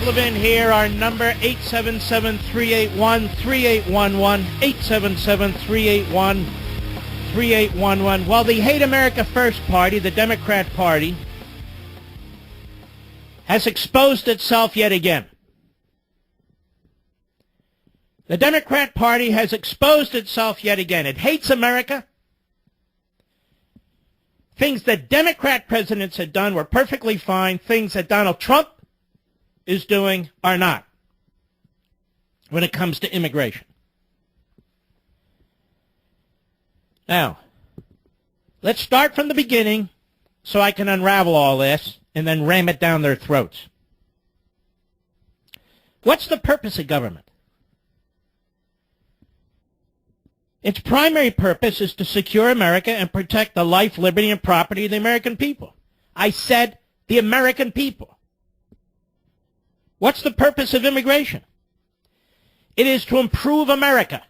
Levin here. Our number, 877-381-3811, 877-381-3811. Well, the Hate America First Party, the Democrat Party, has exposed itself yet again. The Democrat Party has exposed itself yet again. It hates America. Things that Democrat presidents had done were perfectly fine. Things that Donald Trump is doing are not when it comes to immigration. Now, let's start from the beginning so I can unravel all this and then ram it down their throats. What's the purpose of government? Its primary purpose is to secure America and protect the life, liberty, and property of the American people. I said the American people. What's the purpose of immigration? It is to improve America.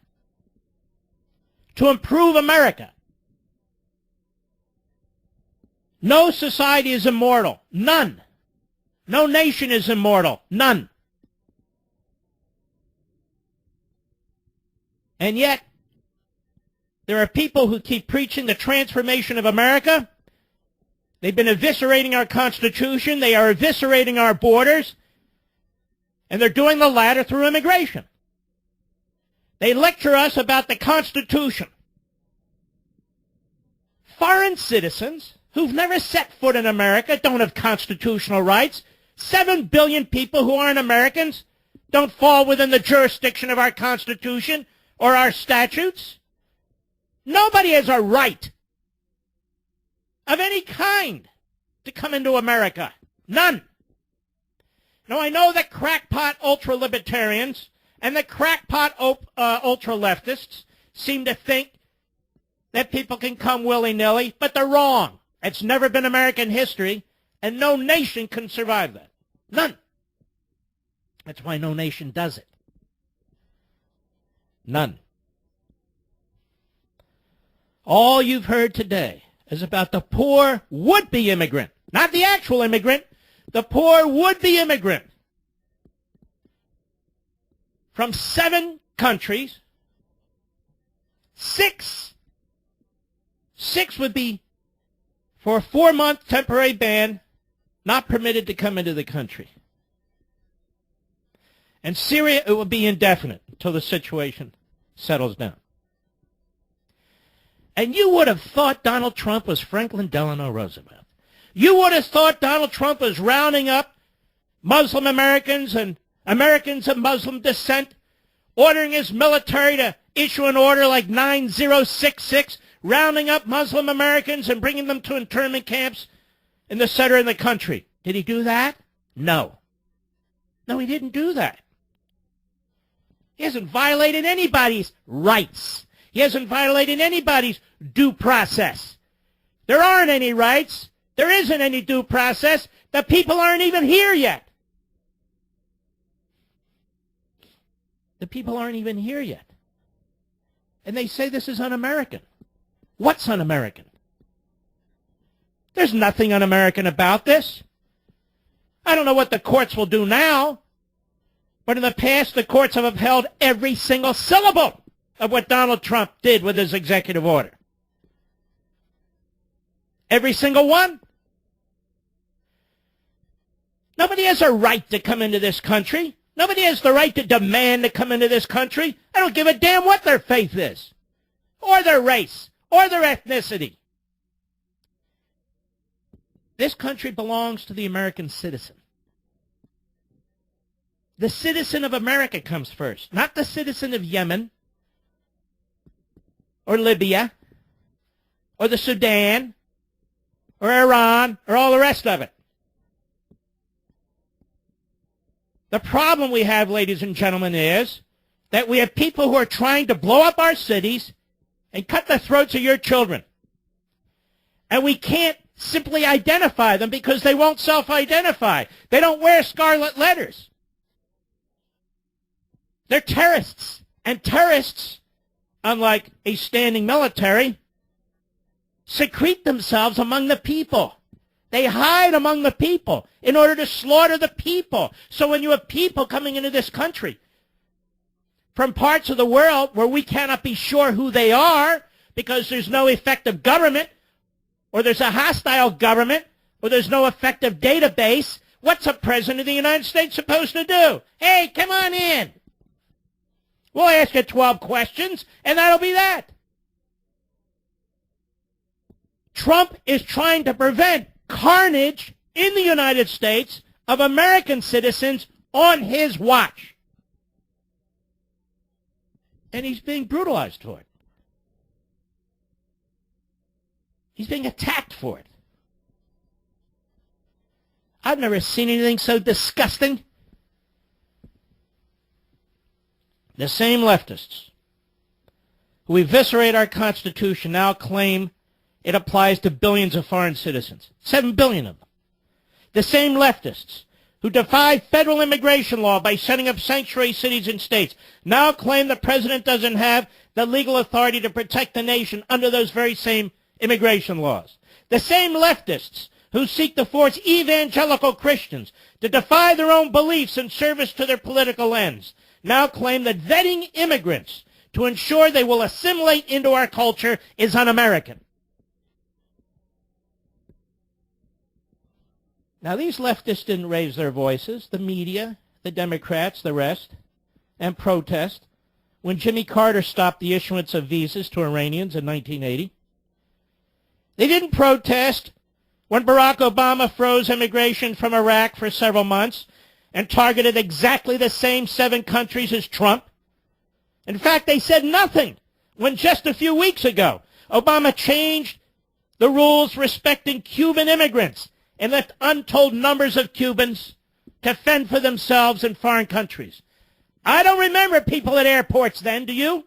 To improve America. No society is immortal. None. No nation is immortal. None. And yet, there are people who keep preaching the transformation of America. They've been eviscerating our Constitution. They are eviscerating our borders. And they're doing the latter through immigration. They lecture us about the Constitution. Foreign citizens who've never set foot in America don't have constitutional rights. 7 billion people who aren't Americans don't fall within the jurisdiction of our Constitution or our statutes. Nobody has a right of any kind to come into America. None. Now, I know that crackpot ultra-libertarians and the crackpot ultra-leftists seem to think that people can come willy-nilly, but they're wrong. It's never been American history, and no nation can survive that. None. That's why no nation does it. None. All you've heard today is about the poor would-be immigrant, not the actual immigrant, the poor would-be immigrant from 7 countries. 6 would be for a 4-month temporary ban, not permitted to come into the country. And Syria, it would be indefinite until the situation settles down. And you would have thought Donald Trump was Franklin Delano Roosevelt. You would have thought Donald Trump was rounding up Muslim Americans and Americans of Muslim descent, ordering his military to issue an order like 9066, rounding up Muslim Americans and bringing them to internment camps in the center of the country. Did he do that? No. No, he didn't do that. He hasn't violated anybody's rights. He hasn't violated anybody's due process. There aren't any rights. There isn't any due process. The people aren't even here yet. The people aren't even here yet. And they say this is un-American. What's un-American? There's nothing un-American about this. I don't know what the courts will do now, but in the past the courts have upheld every single syllable of what Donald Trump did with his executive order. Every single one. Nobody has a right to come into this country. Nobody has the right to demand to come into this country. I don't give a damn what their faith is, or their race, or their ethnicity. This country belongs to the American citizen. The citizen of America comes first, not the citizen of Yemen, or Libya, or the Sudan, or Iran, or all the rest of it. The problem we have, ladies and gentlemen, is that we have people who are trying to blow up our cities and cut the throats of your children. And we can't simply identify them because they won't self-identify. They don't wear scarlet letters. They're terrorists. And terrorists, unlike a standing military, secrete themselves among the people. They hide among the people in order to slaughter the people. So when you have people coming into this country from parts of the world where we cannot be sure who they are because there's no effective government, or there's a hostile government, or there's no effective database, what's a president of the United States supposed to do? Hey, come on in. We'll ask you 12 questions, and that'll be that. Trump is trying to prevent carnage in the United States of American citizens on his watch. And he's being brutalized for it. He's being attacked for it. I've never seen anything so disgusting. The same leftists who eviscerate our Constitution now claim it applies to billions of foreign citizens. 7 billion of them. The same leftists who defy federal immigration law by setting up sanctuary cities and states now claim the president doesn't have the legal authority to protect the nation under those very same immigration laws. The same leftists who seek to force evangelical Christians to defy their own beliefs in service to their political ends now claim that vetting immigrants to ensure they will assimilate into our culture is un-American. Now, these leftists didn't raise their voices, the media, the Democrats, the rest, and protest when Jimmy Carter stopped the issuance of visas to Iranians in 1980. They didn't protest when Barack Obama froze immigration from Iraq for several months and targeted exactly the same 7 countries as Trump. In fact, they said nothing when just a few weeks ago Obama changed the rules respecting Cuban immigrants and left untold numbers of Cubans to fend for themselves in foreign countries. I don't remember people at airports then, do you?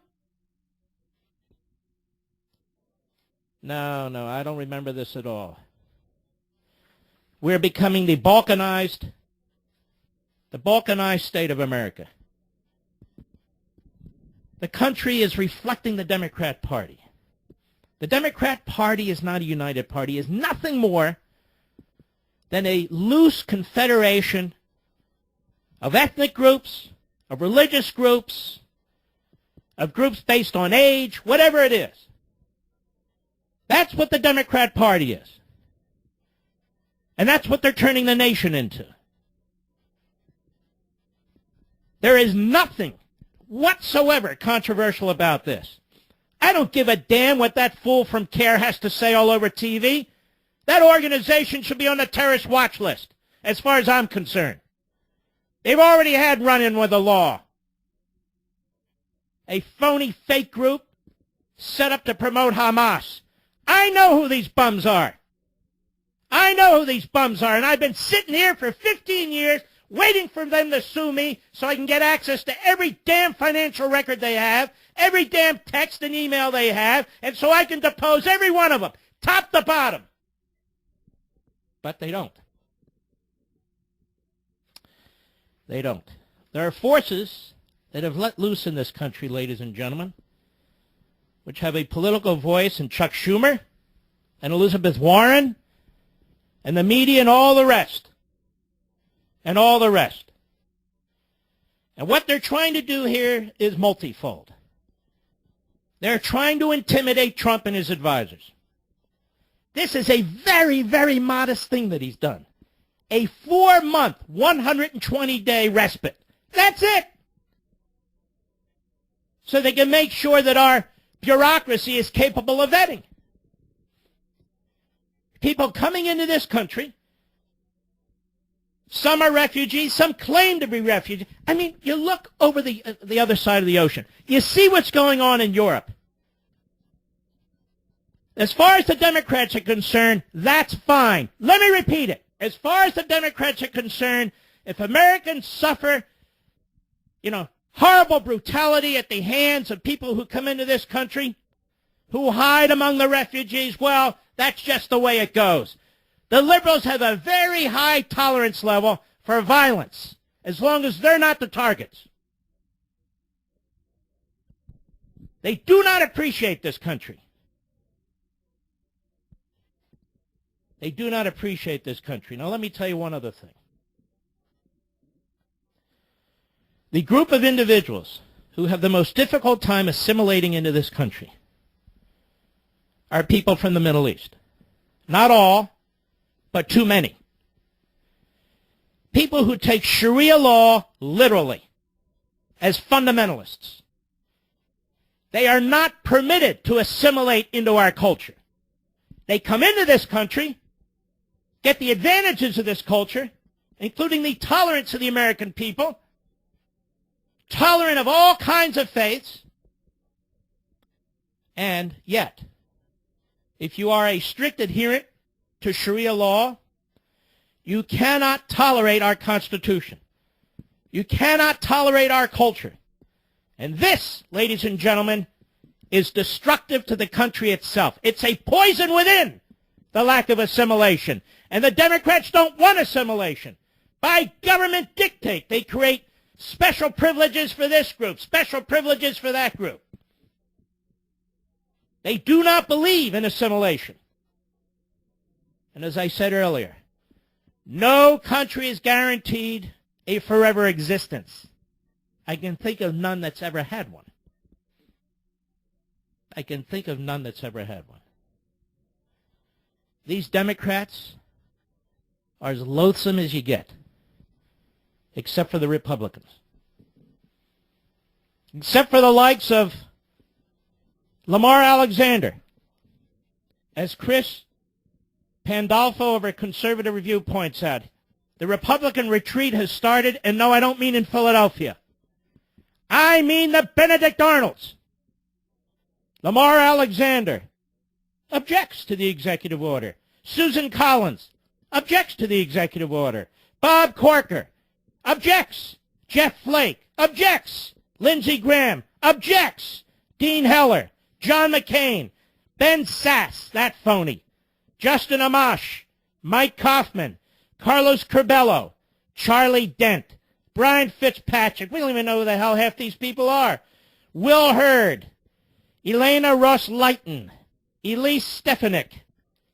No, I don't remember this at all. We're becoming the balkanized state of America. The country is reflecting the Democrat Party. The Democrat Party is not a united party, is nothing more than a loose confederation of ethnic groups, of religious groups, of groups based on age, whatever it is. That's what the Democrat Party is. And that's what they're turning the nation into. There is nothing whatsoever controversial about this. I don't give a damn what that fool from CARE has to say all over TV. That organization should be on the terrorist watch list, as far as I'm concerned. They've already had run-in with the law. A phony fake group set up to promote Hamas. I know who these bums are. I know who these bums are, and I've been sitting here for 15 years waiting for them to sue me so I can get access to every damn financial record they have, every damn text and email they have, and so I can depose every one of them, top to bottom. But they don't. They don't. There are forces that have let loose in this country, ladies and gentlemen, which have a political voice in Chuck Schumer and Elizabeth Warren and the media and all the rest. And all the rest. And what they're trying to do here is multifold. They're trying to intimidate Trump and his advisors. This is a very, very modest thing that he's done. A 4-month, 120-day respite. That's it. So they can make sure that our bureaucracy is capable of vetting. People coming into this country, some are refugees, some claim to be refugees. I mean, you look over the other side of the ocean. You see what's going on in Europe. As far as the Democrats are concerned, that's fine. Let me repeat it. As far as the Democrats are concerned, if Americans suffer, horrible brutality at the hands of people who come into this country, who hide among the refugees, well, that's just the way it goes. The liberals have a very high tolerance level for violence, as long as they're not the targets. They do not appreciate this country. They do not appreciate this country. Now, let me tell you one other thing. The group of individuals who have the most difficult time assimilating into this country are people from the Middle East. Not all, but too many. People who take Sharia law literally as fundamentalists. They are not permitted to assimilate into our culture. They come into this country, get the advantages of this culture, including the tolerance of the American people, tolerant of all kinds of faiths, and yet, if you are a strict adherent to Sharia law, you cannot tolerate our Constitution. You cannot tolerate our culture. And this, ladies and gentlemen, is destructive to the country itself. It's a poison within the lack of assimilation. And the Democrats don't want assimilation. By government dictate, they create special privileges for this group, special privileges for that group. They do not believe in assimilation. And as I said earlier, no country is guaranteed a forever existence. I can think of none that's ever had one. I can think of none that's ever had one. These Democrats are as loathsome as you get, except for the Republicans. Except for the likes of Lamar Alexander. As Chris Pandolfo of our Conservative Review points out, the Republican retreat has started, and no, I don't mean in Philadelphia. I mean the Benedict Arnolds. Lamar Alexander objects to the executive order. Susan Collins objects to the executive order. Bob Corker objects. Jeff Flake objects. Lindsey Graham objects. Dean Heller, John McCain, Ben Sass, that phony, Justin Amash, Mike Kaufman, Carlos Curbelo, Charlie Dent, Brian Fitzpatrick, we don't even know who the hell half these people are, Will Hurd, Elena Ross-Lighton, Elise Stefanik,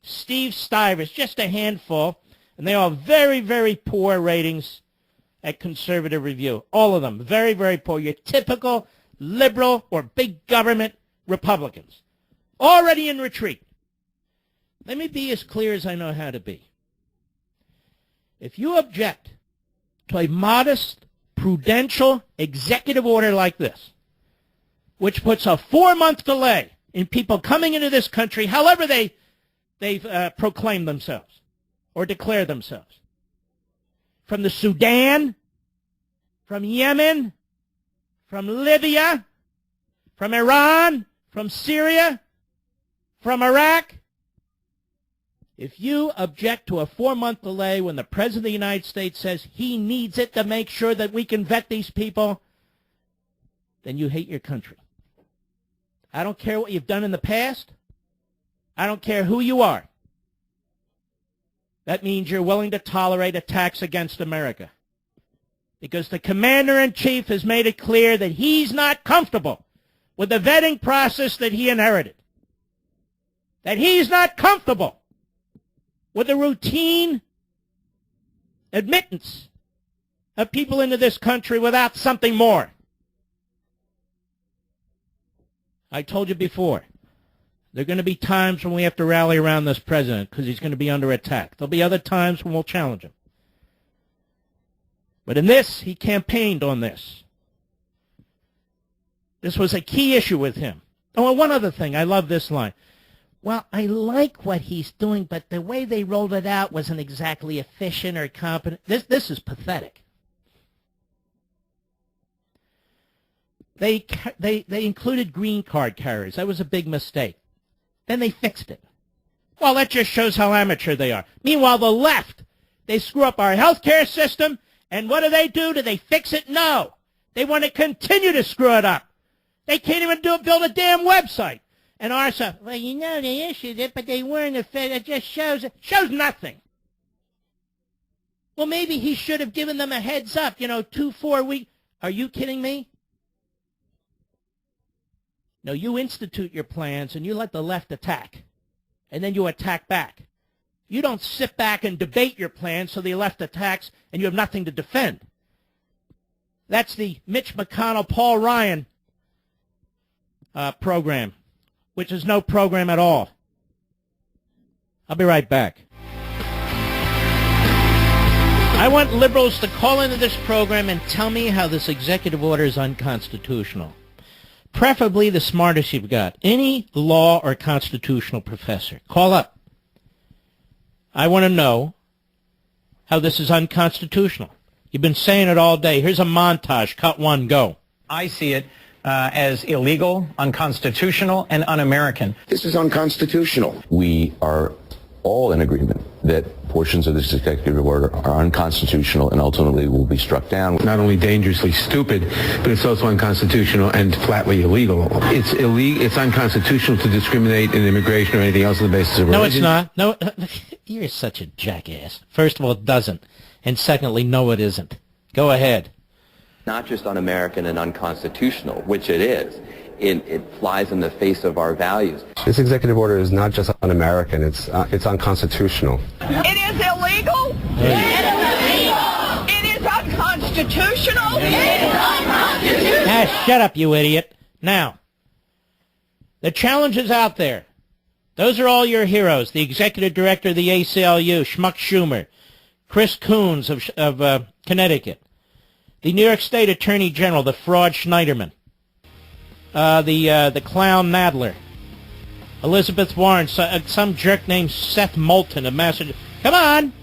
Steve Stivers, just a handful, and they all have very, very poor ratings at Conservative Review. All of them, very, very poor. Your typical liberal or big government Republicans, already in retreat. Let me be as clear as I know how to be. If you object to a modest, prudential executive order like this, which puts a 4-month delay in people coming into this country, however they've proclaimed themselves or declare themselves, from the Sudan, from Yemen, from Libya, from Iran, from Syria, from Iraq. If you object to a 4-month delay when the President of the United States says he needs it to make sure that we can vet these people, then you hate your country. I don't care what you've done in the past. I don't care who you are. That means you're willing to tolerate attacks against America. Because the Commander-in-Chief has made it clear that he's not comfortable with the vetting process that he inherited. That he's not comfortable with the routine admittance of people into this country without something more. I told you before, there are going to be times when we have to rally around this president because he's going to be under attack. There'll be other times when we'll challenge him. But in this, he campaigned on this. This was a key issue with him. Oh, and one other thing. I love this line. Well, I like what he's doing, but the way they rolled it out wasn't exactly efficient or competent. This is pathetic. They included green card carriers. That was a big mistake. Then they fixed it. Well, that just shows how amateur they are. Meanwhile, the left, they screw up our health care system, and what do? Do they fix it? No. They want to continue to screw it up. They can't even build a damn website. And our stuff, well, you know, they issued it, but they weren't it just shows nothing. Well, maybe he should have given them a heads up, 2-4 weeks. Are you kidding me? No, you institute your plans and you let the left attack. And then you attack back. You don't sit back and debate your plan so the left attacks and you have nothing to defend. That's the Mitch McConnell, Paul Ryan program, which is no program at all. I'll be right back. I want liberals to call into this program and tell me how this executive order is unconstitutional. Preferably the smartest you've got. Any law or constitutional professor. Call up. I want to know how this is unconstitutional. You've been saying it all day. Here's a montage. Cut one, go. I see it as illegal, unconstitutional, and un-American. This is unconstitutional. We are all in agreement that portions of this executive order are unconstitutional and ultimately will be struck down. Not only dangerously stupid, but it's also unconstitutional and flatly illegal. It's illegal. It's unconstitutional to discriminate in immigration or anything else on the basis of religion. No, it's not. No, you're such a jackass. First of all, it doesn't. And secondly, no, it isn't. Go ahead. Not just un-American and unconstitutional, which it is. It flies in the face of our values. This executive order is not just un-American, it's unconstitutional. It is illegal. It is illegal. It is unconstitutional. It is unconstitutional. Ah, shut up, you idiot. Now, the challenge is out there. Those are all your heroes. The executive director of the ACLU, Schmuck Schumer, Chris Coons of Connecticut, the New York State Attorney General, the fraud Schneiderman, the clown Nadler, Elizabeth Warren, some jerk named Seth Moulton of Massachusetts. Come on,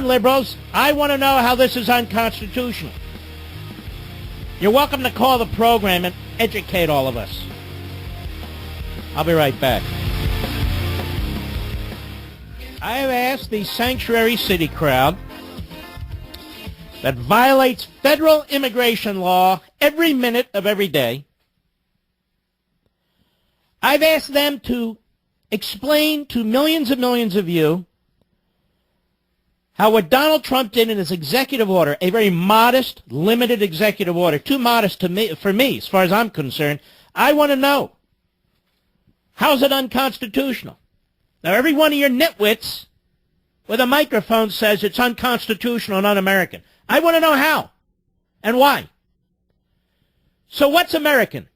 liberals. I want to know how this is unconstitutional. You're welcome to call the program and educate all of us. I'll be right back. I have asked the sanctuary city crowd that violates federal immigration law every minute of every day. I've asked them to explain to millions and millions of you how what Donald Trump did in his executive order, a very modest, limited executive order, too modest for me, as far as I'm concerned, I want to know, how is it unconstitutional? Now, every one of your nitwits with a microphone says it's unconstitutional and un-American. I want to know how and why. So what's American?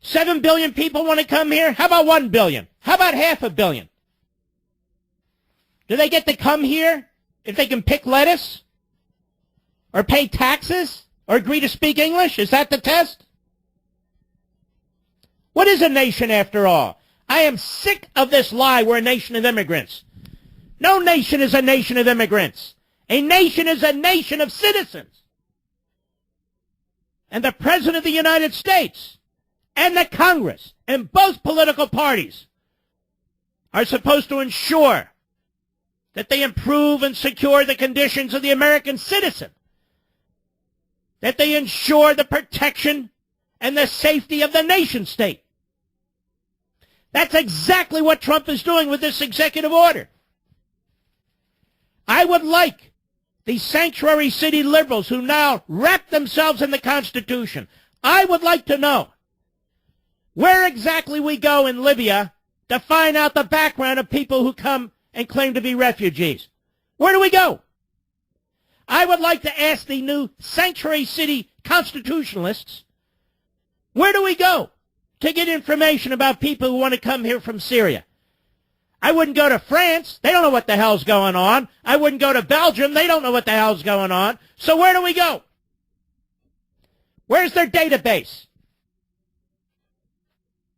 7 billion people want to come here? How about 1 billion? How about 500 million? Do they get to come here if they can pick lettuce? Or pay taxes? Or agree to speak English? Is that the test? What is a nation after all? I am sick of this lie we're a nation of immigrants. No nation is a nation of immigrants. A nation is a nation of citizens. And the President of the United States and the Congress and both political parties are supposed to ensure that they improve and secure the conditions of the American citizen, that they ensure the protection and the safety of the nation state. That's exactly what Trump is doing with this executive order. I would like the sanctuary city liberals who now wrap themselves in the Constitution, I would like to know where exactly we go in Libya to find out the background of people who come and claim to be refugees. Where do we go? I would like to ask the new sanctuary city constitutionalists, where do we go to get information about people who want to come here from Syria? I wouldn't go to France. They don't know what the hell's going on. I wouldn't go to Belgium. They don't know what the hell's going on. So where do we go? Where's their database?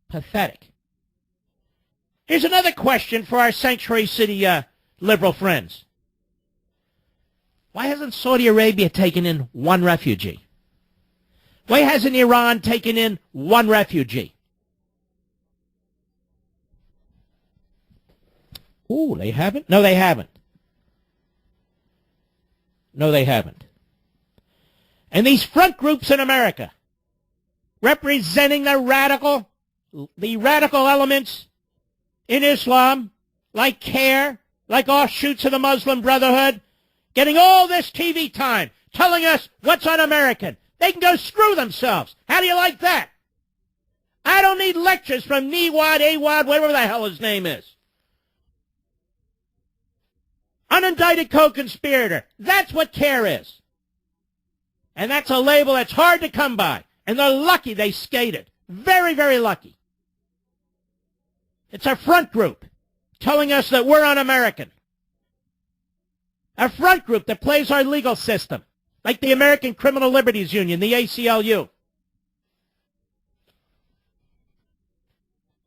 Pathetic. Here's another question for our sanctuary city liberal friends. Why hasn't Saudi Arabia taken in one refugee? Why hasn't Iran taken in one refugee? Ooh, they haven't? No, they haven't. No, they haven't. And these front groups in America, representing the radical elements in Islam, like CARE, like offshoots of the Muslim Brotherhood, getting all this TV time, telling us what's un-American. They can go screw themselves. How do you like that? I don't need lectures from Niwad, Awad, whatever the hell his name is. unindicted co-conspirator. That's what CARE is. And that's a label that's hard to come by. And they're lucky they skated. Very, very lucky. It's a front group telling us that we're un-American. A front group that plays our legal system, like the American Criminal Liberties Union, the ACLU.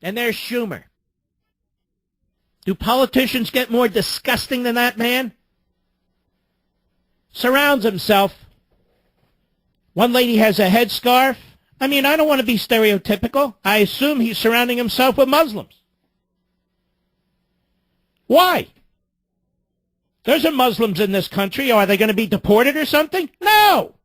And there's Schumer. Do politicians get more disgusting than that man? Surrounds himself. One lady has a headscarf. I mean, I don't want to be stereotypical. I assume he's surrounding himself with Muslims. Why? There's Muslims in this country. Are they going to be deported or something? No.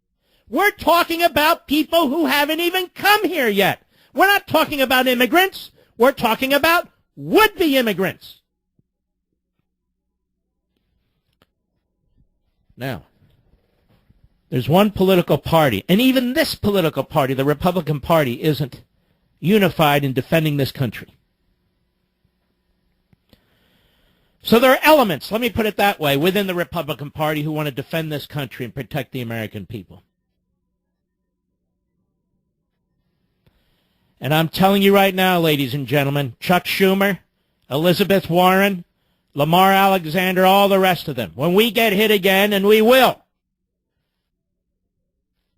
We're talking about people who haven't even come here yet. We're not talking about immigrants. We're talking about would-be immigrants. Now, there's one political party, and even this political party, the Republican Party, isn't unified in defending this country. So there are elements, let me put it that way, within the Republican Party who want to defend this country and protect the American people. And I'm telling you right now, ladies and gentlemen, Chuck Schumer, Elizabeth Warren, Lamar Alexander, all the rest of them, when we get hit again, and we will,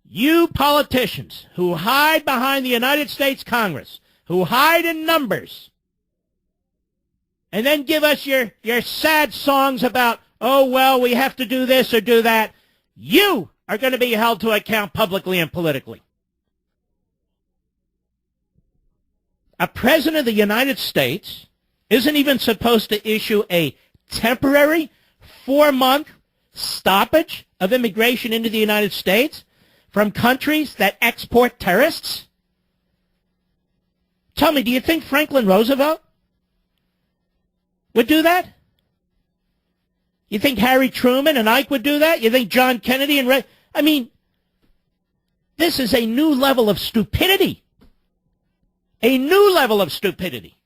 you politicians who hide behind the United States Congress, who hide in numbers, and then give us your sad songs about, oh, well, we have to do this or do that, you are going to be held to account publicly and politically. A president of the United States isn't even supposed to issue a temporary 4-month stoppage of immigration into the United States from countries that export terrorists? Tell me, do you think Franklin Roosevelt would do that? You think Harry Truman and Ike would do that? You think John Kennedy and Ray? I mean, this is a new level of stupidity. A new level of stupidity.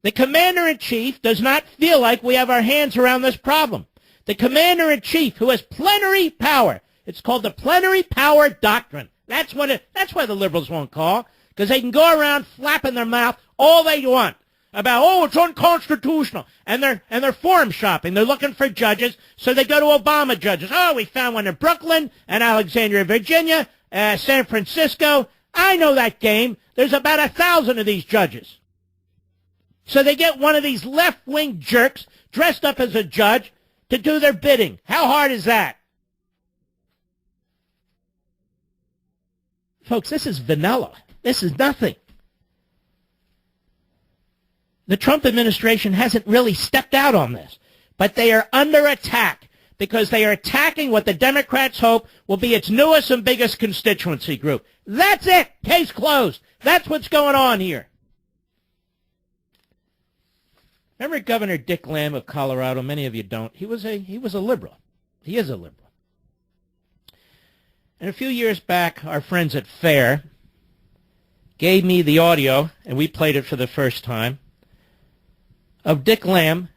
The commander-in-chief does not feel like we have our hands around this problem. The commander-in-chief, who has plenary power, it's called the plenary power doctrine. That's why the liberals won't call, because they can go around flapping their mouth all they want about, oh, it's unconstitutional, and they're forum shopping. They're looking for judges, so they go to Obama judges. Oh, we found one in Brooklyn and Alexandria, Virginia, San Francisco. I know that game. There's about 1,000 of these judges. So they get one of these left-wing jerks dressed up as a judge to do their bidding. How hard is that? Folks, this is vanilla. This is nothing. The Trump administration hasn't really stepped out on this, but they are under attack because they are attacking what the Democrats hope will be its newest and biggest constituency group. That's it. Case closed. That's what's going on here. Remember Governor Dick Lamb of Colorado? Many of you don't. He was a liberal. He is a liberal. And a few years back, our friends at FAIR gave me the audio, and we played it for the first time, of Dick Lamb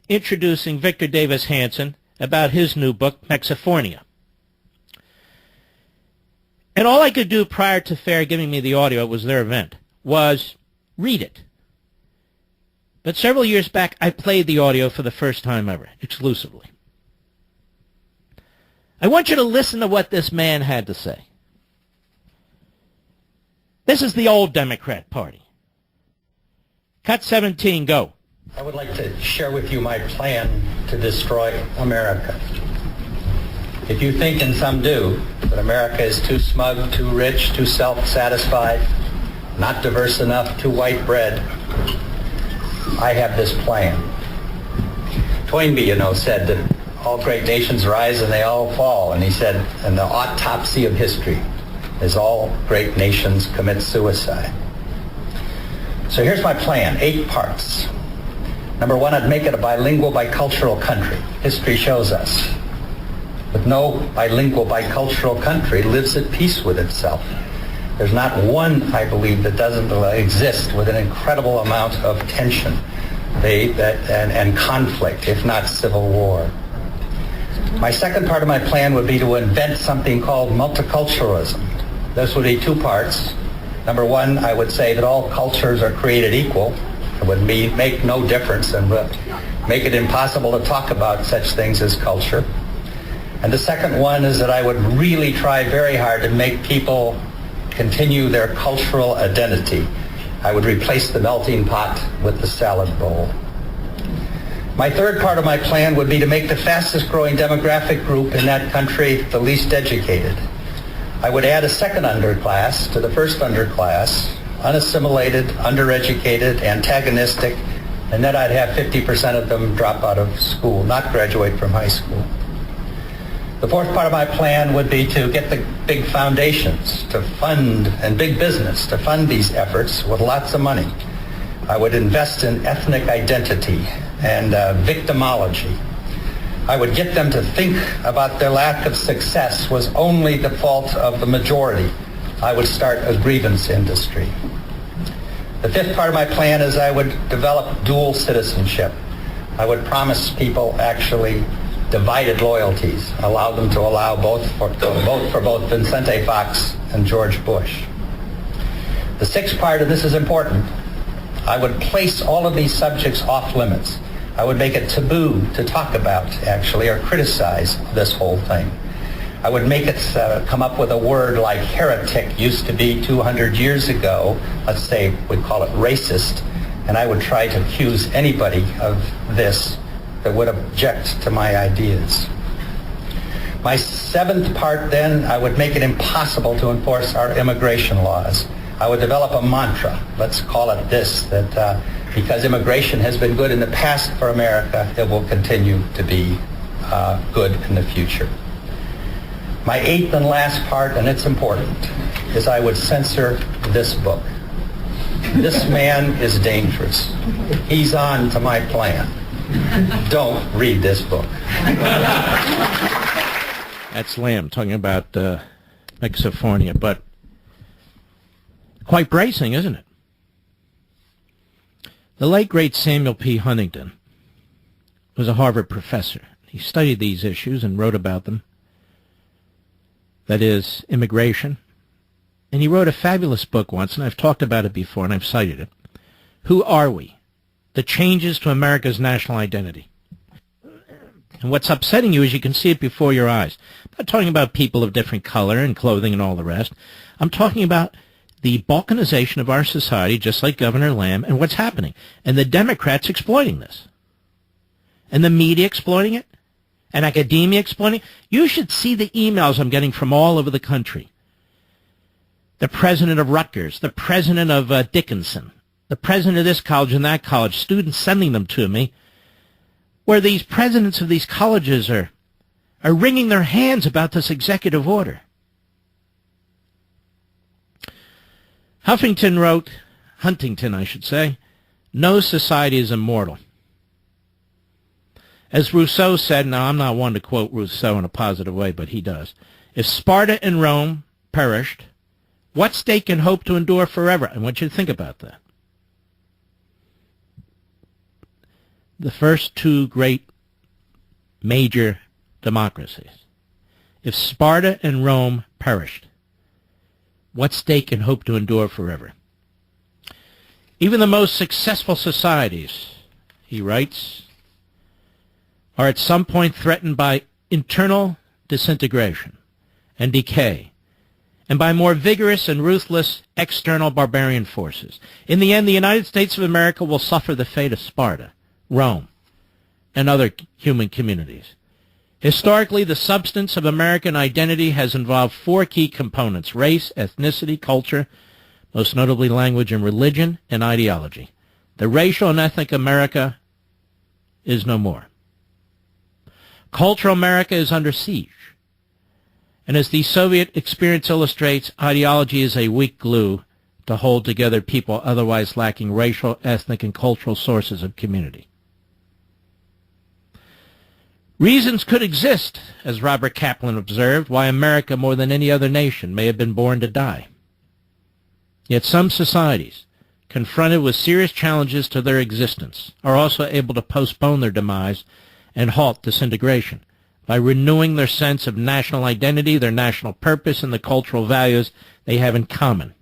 introducing Victor Davis Hanson about his new book, Mexifornia. And all I could do prior to FAIR giving me the audio, it was their event, was read it. But several years back, I played the audio for the first time ever, exclusively. I want you to listen to what this man had to say. This is the old Democrat Party. Cut 17, go. I would like to share with you my plan to destroy America. If you think, and some do, that America is too smug, too rich, too self-satisfied, not diverse enough, too white bread, I have this plan. Toynbee, said that all great nations rise and they all fall. And he said, and the autopsy of history is all great nations commit suicide. So here's my plan, 8 parts. Number 1, I'd make it a bilingual, bicultural country. History shows us that no bilingual, bicultural country lives at peace with itself. There's not one, I believe, that doesn't exist with an incredible amount of tension and conflict, if not civil war. My second part of my plan would be to invent something called multiculturalism. This would be two parts. Number one, I would say that all cultures are created equal. It would make no difference and would make it impossible to talk about such things as culture. And the second one is that I would really try very hard to make people continue their cultural identity. I would replace the melting pot with the salad bowl. My third part of my plan would be to make the fastest growing demographic group in that country the least educated. I would add a second underclass to the first underclass, unassimilated, undereducated, antagonistic, and then I'd have 50% of them drop out of school, not graduate from high school. The fourth part of my plan would be to get the big foundations to fund, and big business to fund these efforts with lots of money. I would invest in ethnic identity and victimology. I would get them to think about their lack of success was only the fault of the majority. I would start a grievance industry. The fifth part of my plan is I would develop dual citizenship. I would promise people actually divided loyalties, allow them to vote for both Vicente Fox and George Bush. The sixth part, and this is important, I would place all of these subjects off limits. I would make it taboo to talk about, actually, or criticize this whole thing. I would make it come up with a word like heretic used to be 200 years ago. Let's say we'd call it racist. And I would try to accuse anybody of this that would object to my ideas. My seventh part, then, I would make it impossible to enforce our immigration laws. I would develop a mantra, let's call it this, that because immigration has been good in the past for America, it will continue to be good in the future. My eighth and last part, and it's important, is I would censor this book. This man is dangerous. He's on to my plan. Don't read this book. That's Lamb talking about Mexifornia, but quite bracing, isn't it? The late, great Samuel P. Huntington was a Harvard professor. He studied these issues and wrote about them. That is, immigration. And he wrote a fabulous book once, and I've talked about it before, and I've cited it. Who Are We? The Changes to America's National Identity. And what's upsetting you is you can see it before your eyes. I'm not talking about people of different color and clothing and all the rest. I'm talking about the balkanization of our society, just like Governor Lamb, and what's happening. And the Democrats exploiting this. And the media exploiting it. And academia exploiting it. You should see the emails I'm getting from all over the country. The president of Rutgers, the president of Dickinson, the president of this college and that college, students sending them to me, where these presidents of these colleges are wringing their hands about this executive order. Huntington, I should say, no society is immortal. As Rousseau said, now I'm not one to quote Rousseau in a positive way, but he does, if Sparta and Rome perished, what state can hope to endure forever? I want you to think about that. The first two great major democracies. If Sparta and Rome perished, what state can hope to endure forever? Even the most successful societies, he writes, are at some point threatened by internal disintegration and decay, and by more vigorous and ruthless external barbarian forces. In the end, the United States of America will suffer the fate of Sparta, Rome, and other human communities. Historically, the substance of American identity has involved four key components: race, ethnicity, culture, most notably language and religion, and ideology. The racial and ethnic America is no more. Cultural America is under siege. And as the Soviet experience illustrates, ideology is a weak glue to hold together people otherwise lacking racial, ethnic, and cultural sources of community. Reasons could exist, as Robert Kaplan observed, why America, more than any other nation, may have been born to die. Yet some societies confronted with serious challenges to their existence, are also able to postpone their demise and halt disintegration by renewing their sense of national identity, their national purpose, and the cultural values they have in common.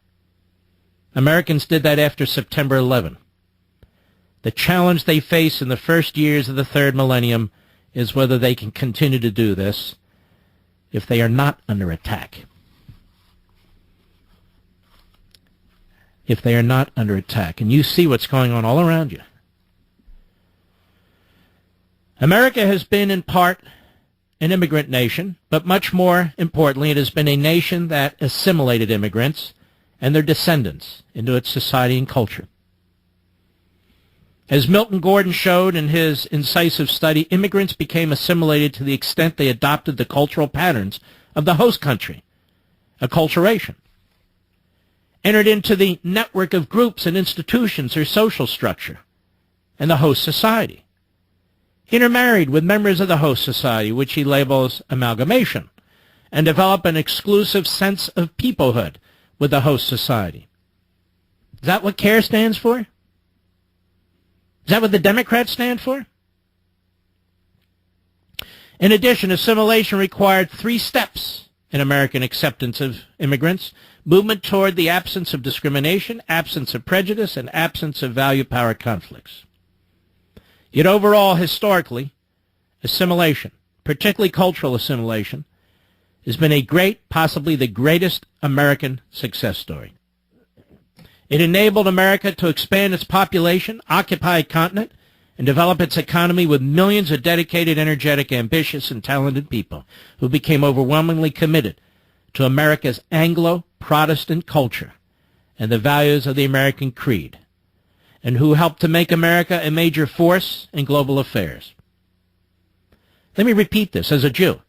Americans did that after September 11. The challenge they face in the first years of the third millennium is whether they can continue to do this if they are not under attack. If they are not under attack. And you see what's going on all around you. America has been in part an immigrant nation, but much more importantly, it has been a nation that assimilated immigrants and their descendants into its society and culture. As Milton Gordon showed in his incisive study, immigrants became assimilated to the extent they adopted the cultural patterns of the host country, acculturation, entered into the network of groups and institutions or social structure, and the host society, intermarried with members of the host society, which he labels amalgamation, and develop an exclusive sense of peoplehood with the host society. Is that what CARE stands for? Is that what the Democrats stand for? In addition, assimilation required 3 steps in American acceptance of immigrants: movement toward the absence of discrimination, absence of prejudice, and absence of value-power conflicts. Yet overall, historically, assimilation, particularly cultural assimilation, has been a great, possibly the greatest American success story. It enabled America to expand its population, occupy a continent, and develop its economy with millions of dedicated, energetic, ambitious, and talented people who became overwhelmingly committed to America's Anglo-Protestant culture and the values of the American creed, and who helped to make America a major force in global affairs. Let me repeat this as a Jew.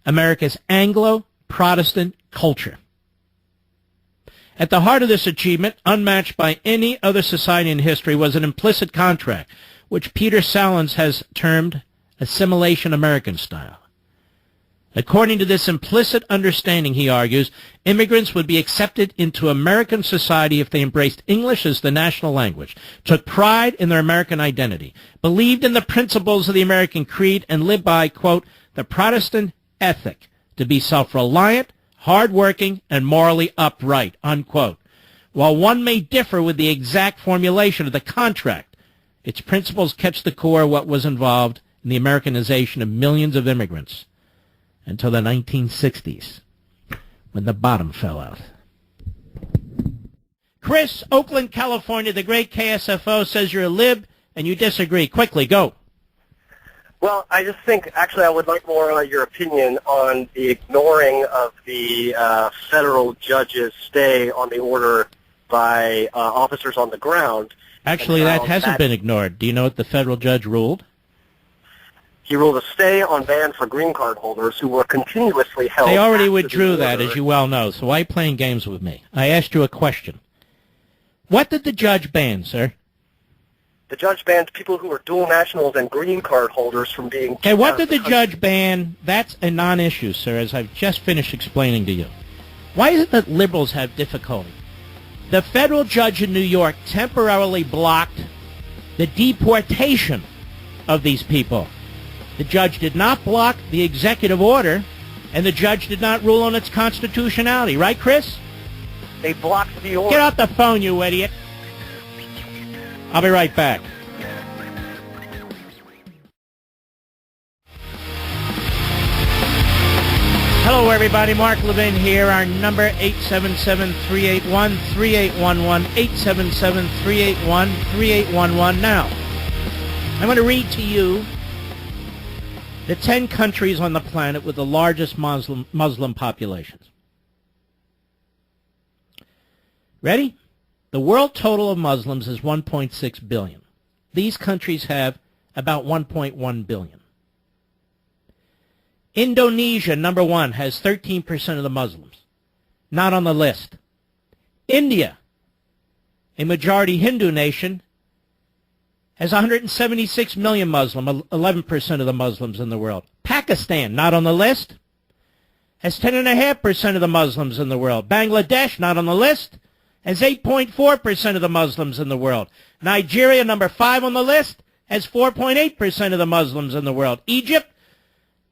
America's Anglo-Protestant culture. At the heart of this achievement, unmatched by any other society in history, was an implicit contract, which Peter Salins has termed assimilation American style. According to this implicit understanding, he argues, immigrants would be accepted into American society if they embraced English as the national language, took pride in their American identity, believed in the principles of the American creed, and lived by, quote, the Protestant ethic, to be self-reliant, hard-working, and morally upright, unquote. While one may differ with the exact formulation of the contract, its principles catch the core of what was involved in the Americanization of millions of immigrants until the 1960s, when the bottom fell out. Chris, Oakland, California, the great KSFO, says you're a lib and you disagree. Quickly, go. Well, I just think, actually, I would like more your opinion on the ignoring of the federal judge's stay on the order by officers on the ground. Actually, that hasn't been ignored. Do you know what the federal judge ruled? He ruled a stay on ban for green card holders who were continuously held. They already withdrew that, as you well know, so why are you playing games with me? I asked you a question. What did the judge ban, sir? The judge banned people who were dual nationals and green card holders from being... Okay, what did the judge ban? That's a non-issue, sir, as I've just finished explaining to you. Why is it that liberals have difficulty? The federal judge in New York temporarily blocked the deportation of these people. The judge did not block the executive order, and the judge did not rule on its constitutionality. Right, Chris? They blocked the order. Get off the phone, you idiot. I'll be right back. Hello, everybody. Mark Levin here. Our number, 877-381-3811, 877-381-3811. Now, I'm going to read to you the 10 countries on the planet with the largest Muslim populations. Ready? The world total of Muslims is 1.6 billion. These countries have about 1.1 billion. Indonesia, number 1, has 13% of the Muslims. Not on the list. India, a majority Hindu nation, has 176 million Muslims, 11% of the Muslims in the world. Pakistan, not on the list, has 10.5% of the Muslims in the world. Bangladesh, not on the list, has 8.4% of the Muslims in the world. Nigeria, number 5 on the list, has 4.8% of the Muslims in the world. Egypt,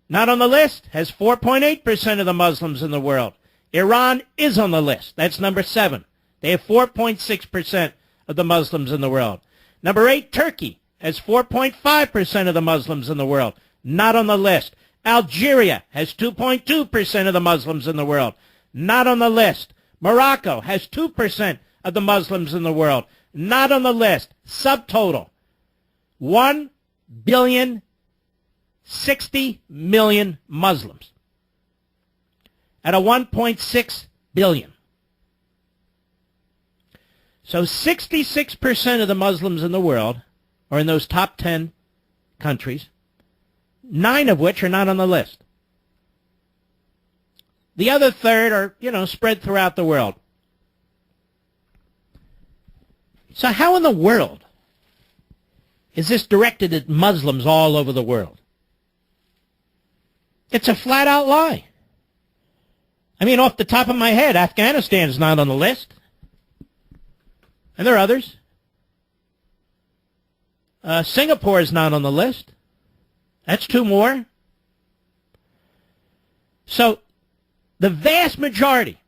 not on the list, has 4.8% of the Muslims in the world. Iran is on the list. That's number 7. They have 4.6% of the Muslims in the world. Number 8, Turkey has 4.5% of the Muslims in the world. Not on the list. Algeria has 2.2% of the Muslims in the world. Not on the list. Morocco has 2% of the Muslims in the world. Not on the list. Subtotal, 1,060,000,000 Muslims out of 1.6 billion. So 66% of the Muslims in the world are in those top 10 countries, 9 of which are not on the list. The other third are, spread throughout the world. So how in the world is this directed at Muslims all over the world? It's a flat-out lie. I mean, off the top of my head, Afghanistan is not on the list. And there are others. Singapore is not on the list. That's 2 more. So the vast majority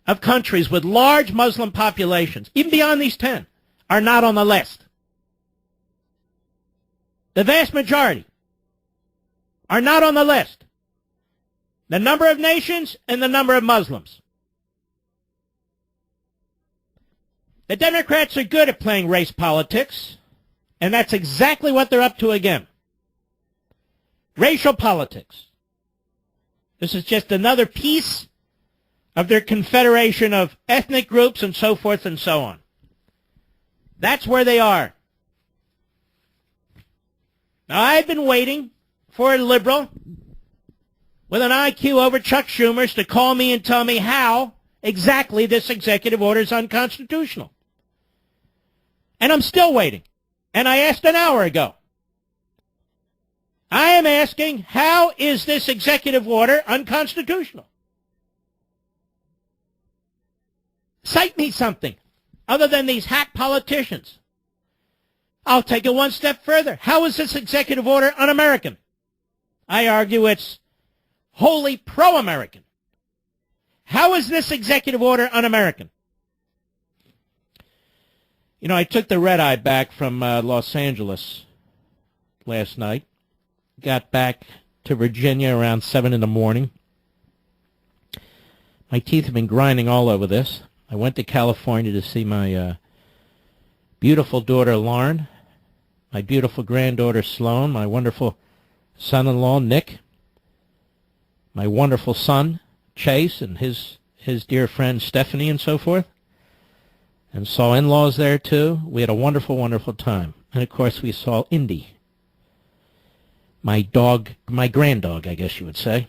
of countries with large Muslim populations, even beyond these 10, are not on the list. The vast majority are not on the list. The number of nations and the number of Muslims. The Democrats are good at playing race politics, and that's exactly what they're up to again. Racial politics. This is just another piece of their confederation of ethnic groups and so forth and so on. That's where they are. Now, I've been waiting for a liberal with an IQ over Chuck Schumer's to call me and tell me how exactly this executive order is unconstitutional. And I'm still waiting. And I asked an hour ago. I am asking, how is this executive order unconstitutional? Cite me something other than these hack politicians. I'll take it one step further. How is this executive order un-American? I argue it's wholly pro-American. How is this executive order un-American? I took the red eye back from Los Angeles last night. Got back to Virginia around 7 in the morning. My teeth have been grinding all over this. I went to California to see my beautiful daughter, Lauren, my beautiful granddaughter, Sloan, my wonderful son-in-law, Nick, my wonderful son, Chase, and his dear friend, Stephanie, and so forth. And saw in-laws there, too. We had a wonderful, wonderful time. And, of course, we saw Indy, my dog, my granddog, I guess you would say.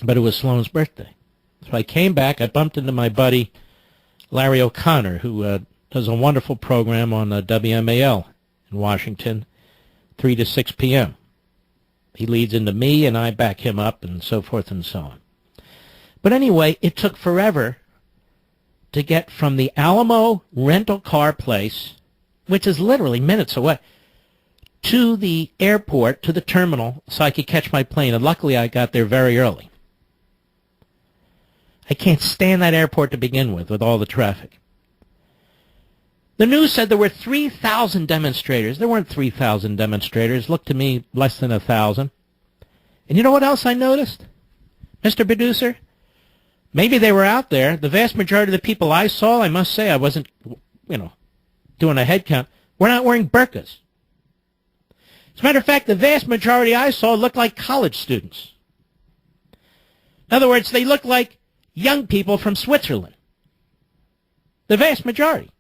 But it was Sloan's birthday. So I came back. I bumped into my buddy, Larry O'Connor, who does a wonderful program on WMAL in Washington, 3 to 6 p.m. He leads into me, and I back him up, and so forth and so on. But anyway, it took forever to get from the Alamo rental car place, which is literally minutes away, to the airport, to the terminal, so I could catch my plane. And luckily, I got there very early. I can't stand that airport to begin with all the traffic. The news said there were 3,000 demonstrators. There weren't 3,000 demonstrators. Looked to me less than 1,000. And you know what else I noticed, Mr. Producer? Maybe they were out there. The vast majority of the people I saw, I must say, I wasn't, doing a head count, were not wearing burqas. As a matter of fact, the vast majority I saw looked like college students. In other words, they looked like young people from Switzerland. The vast majority.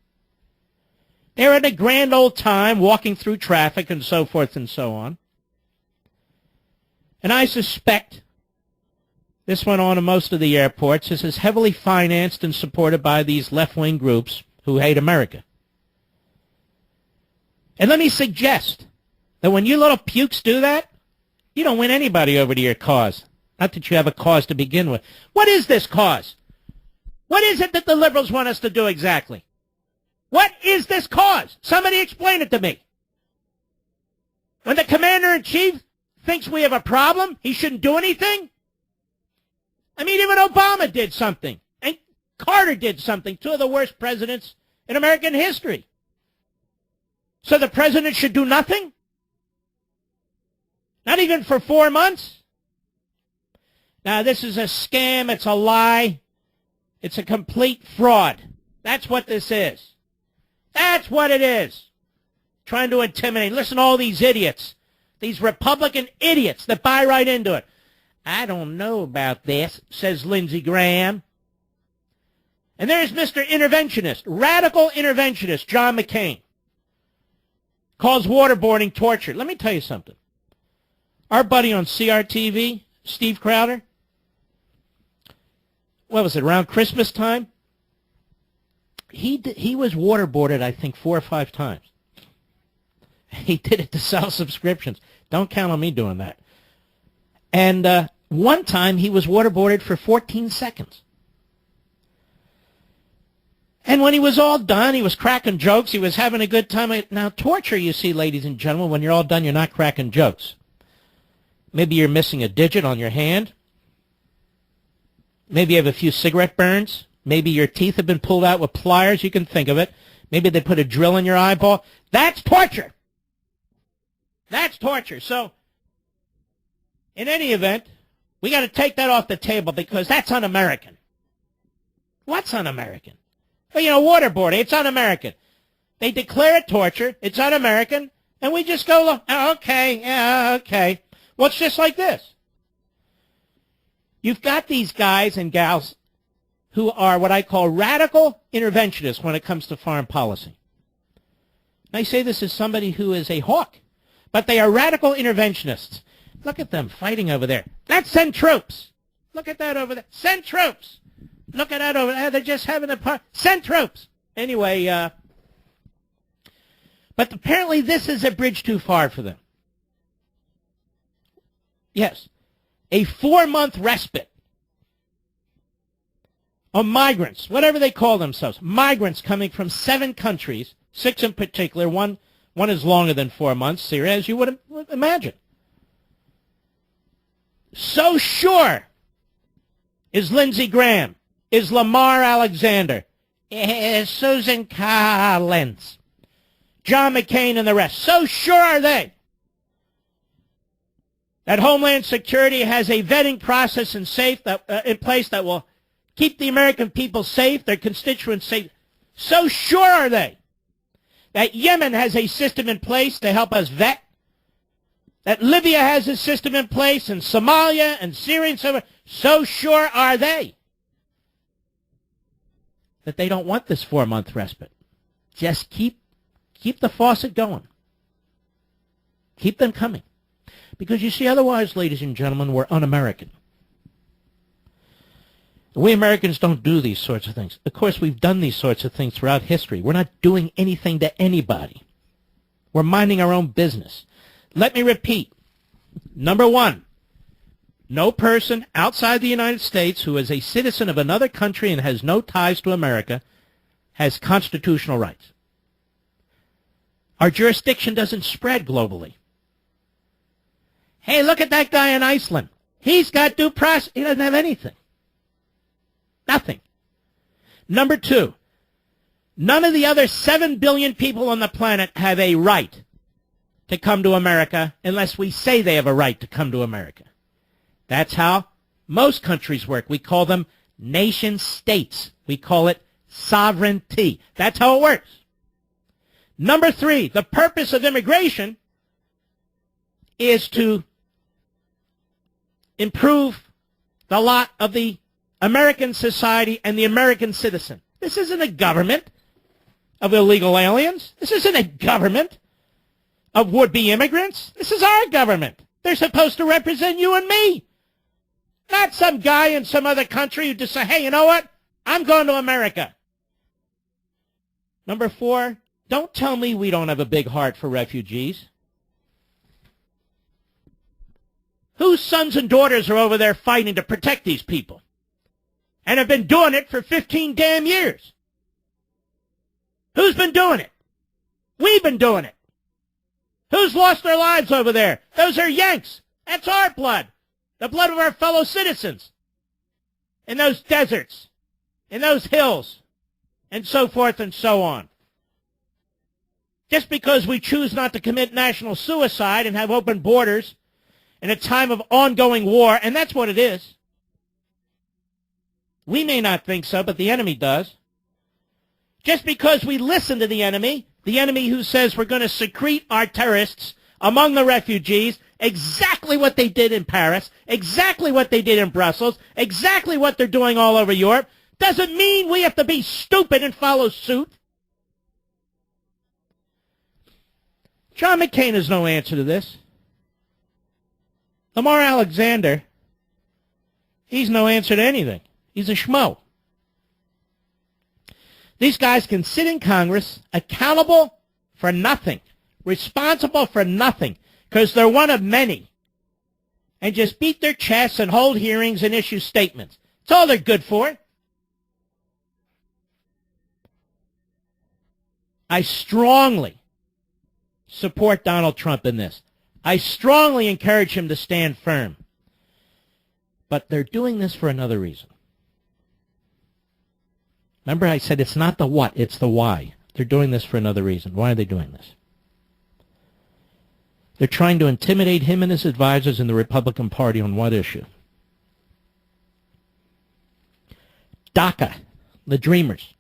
They were at a grand old time walking through traffic and so forth and so on. And I suspect this went on in most of the airports. This is heavily financed and supported by these left-wing groups who hate America. And let me suggest that when you little pukes do that, you don't win anybody over to your cause. Not that you have a cause to begin with. What is this cause? What is it that the liberals want us to do exactly? What is this cause? Somebody explain it to me. When the commander-in-chief thinks we have a problem, he shouldn't do anything? I mean, even Obama did something. And Carter did something. Two of the worst presidents in American history. So the president should do nothing? Not even for 4 months? Now, this is a scam. It's a lie. It's a complete fraud. That's what this is. That's what it is. Trying to intimidate. Listen to all these idiots. These Republican idiots that buy right into it. I don't know about this, says Lindsey Graham. And there's Mr. Interventionist, radical interventionist, John McCain. Calls waterboarding torture. Let me tell you something. Our buddy on CRTV, Steve Crowder, what was it, around Christmas time? He was waterboarded, I think, 4 or 5 times. He did it to sell subscriptions. Don't count on me doing that. And one time he was waterboarded for 14 seconds. And when he was all done, he was cracking jokes. He was having a good time. Now, torture, you see, ladies and gentlemen, when you're all done, you're not cracking jokes. Maybe you're missing a digit on your hand. Maybe you have a few cigarette burns. Maybe your teeth have been pulled out with pliers. You can think of it. Maybe they put a drill in your eyeball. That's torture. That's torture. So, in any event, we got to take that off the table because that's un-American. What's un-American? Well, you know, waterboarding, it's un-American. They declare it torture. It's un-American. And we just go, oh, okay, yeah, okay. Well, it's just like this. You've got these guys and gals who are what I call radical interventionists when it comes to foreign policy. I say this as somebody who is a hawk, but they are radical interventionists. Look at them fighting over there. Let's send troops. Look at that over there. Send troops. Look at that over there. They're just having a party. Send troops. Anyway, but apparently this is a bridge too far for them. Yes. A 4-month respite on migrants, whatever they call themselves, migrants coming from 7 countries, 6 in particular. One is longer than 4 months, Syria, as you would imagine. So sure is Lindsey Graham, is Lamar Alexander, is Susan Collins, John McCain and the rest. So sure are they that Homeland Security has a vetting process in place that will keep the American people safe, their constituents safe. So sure are they that Yemen has a system in place to help us vet, that Libya has a system in place, and Somalia and Syria and so on. So sure are they that they don't want this 4-month respite. Just keep the faucet going. Keep them coming. Because you see, otherwise, ladies and gentlemen, we're un-American. We Americans don't do these sorts of things. Of course, we've done these sorts of things throughout history. We're not doing anything to anybody. We're minding our own business. Let me repeat. Number 1, no person outside the United States who is a citizen of another country and has no ties to America has constitutional rights. Our jurisdiction doesn't spread globally. Hey, look at that guy in Iceland. He's got due process. He doesn't have anything. Nothing. Number 2, none of the other 7 billion people on the planet have a right to come to America unless we say they have a right to come to America. That's how most countries work. We call them nation states. We call it sovereignty. That's how it works. Number 3, the purpose of immigration is to improve the lot of the American society and the American citizen. This isn't a government of illegal aliens. This isn't a government of would-be immigrants. This is our government. They're supposed to represent you and me. Not some guy in some other country who just say, hey, you know what? I'm going to America. Number 4, don't tell me we don't have a big heart for refugees. Whose sons and daughters are over there fighting to protect these people? and have been doing it for 15 damn years. Who's been doing it? We've been doing it. Who's lost their lives over there? Those are Yanks. That's our blood. The blood of our fellow citizens. In those deserts. In those hills. And so forth and so on. Just because we choose not to commit national suicide and have open borders in a time of ongoing war, and that's what it is. We may not think so, but the enemy does. Just because we listen to the enemy who says we're going to secrete our terrorists among the refugees, exactly what they did in Paris, exactly what they did in Brussels, exactly what they're doing all over Europe, doesn't mean we have to be stupid and follow suit. John McCain is no answer to this. Lamar Alexander, he's no answer to anything. He's a schmo. These guys can sit in Congress accountable for nothing, responsible for nothing, because they're one of many, and just beat their chests and hold hearings and issue statements. It's all they're good for. I strongly support Donald Trump in this. I strongly encourage him to stand firm. But they're doing this for another reason. Remember I said it's not the what, it's the why. They're doing this for another reason. Why are they doing this? They're trying to intimidate him and his advisors in the Republican Party on what issue? DACA, the Dreamers.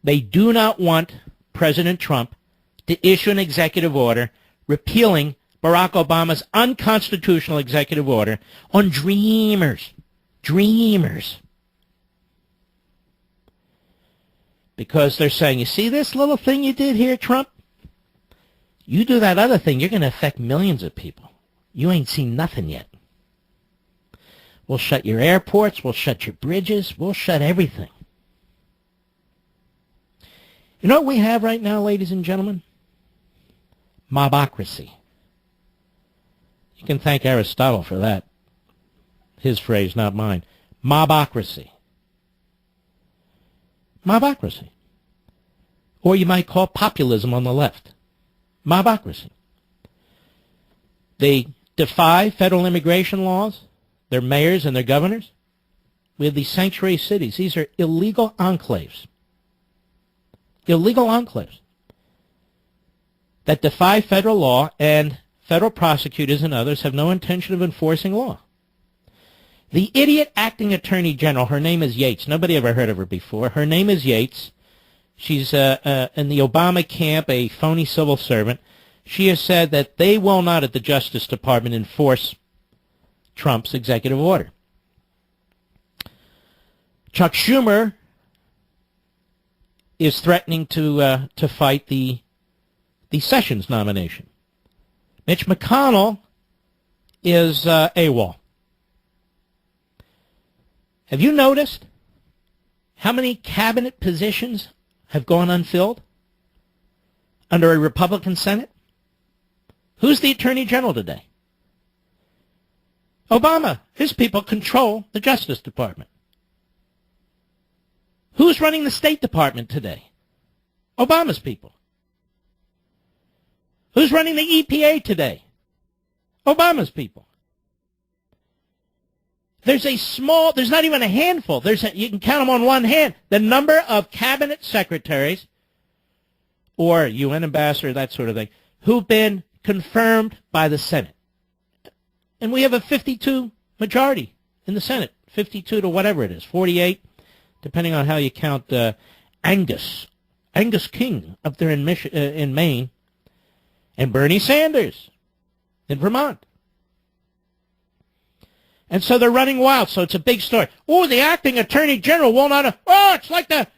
They do not want President Trump to issue an executive order repealing Barack Obama's unconstitutional executive order on Dreamers. Dreamers. Because they're saying, you see this little thing you did here, Trump? You do that other thing, you're going to affect millions of people. You ain't seen nothing yet. We'll shut your airports, we'll shut your bridges, we'll shut everything. You know what we have right now, ladies and gentlemen? Mobocracy. You can thank Aristotle for that. His phrase, not mine. Mobocracy. Mobocracy. Or you might call populism on the left. Mobocracy. They defy federal immigration laws, their mayors and their governors. We have these sanctuary cities. These are illegal enclaves. Illegal enclaves that defy federal law, and federal prosecutors and others have no intention of enforcing law. The idiot acting attorney general, her name is Yates. Nobody ever heard of her before. Her name is Yates. She's in the Obama camp, a phony civil servant. She has said that they will not at the Justice Department enforce Trump's executive order. Chuck Schumer is threatening to fight the Sessions nomination. Mitch McConnell is AWOL. Have you noticed how many cabinet positions have gone unfilled under a Republican Senate? Who's the Attorney General today? Obama. His people control the Justice Department. Who's running the State Department today? Obama's people. Who's running the EPA today? Obama's people. There's not even a handful. You can count them on one hand. The number of cabinet secretaries or UN ambassador, that sort of thing, who've been confirmed by the Senate. And we have a 52 majority in the Senate, 52 to whatever it is, 48, depending on how you count Angus King up there in Maine, and Bernie Sanders in Vermont. And so they're running wild, so it's a big story. Oh, the acting attorney general will not...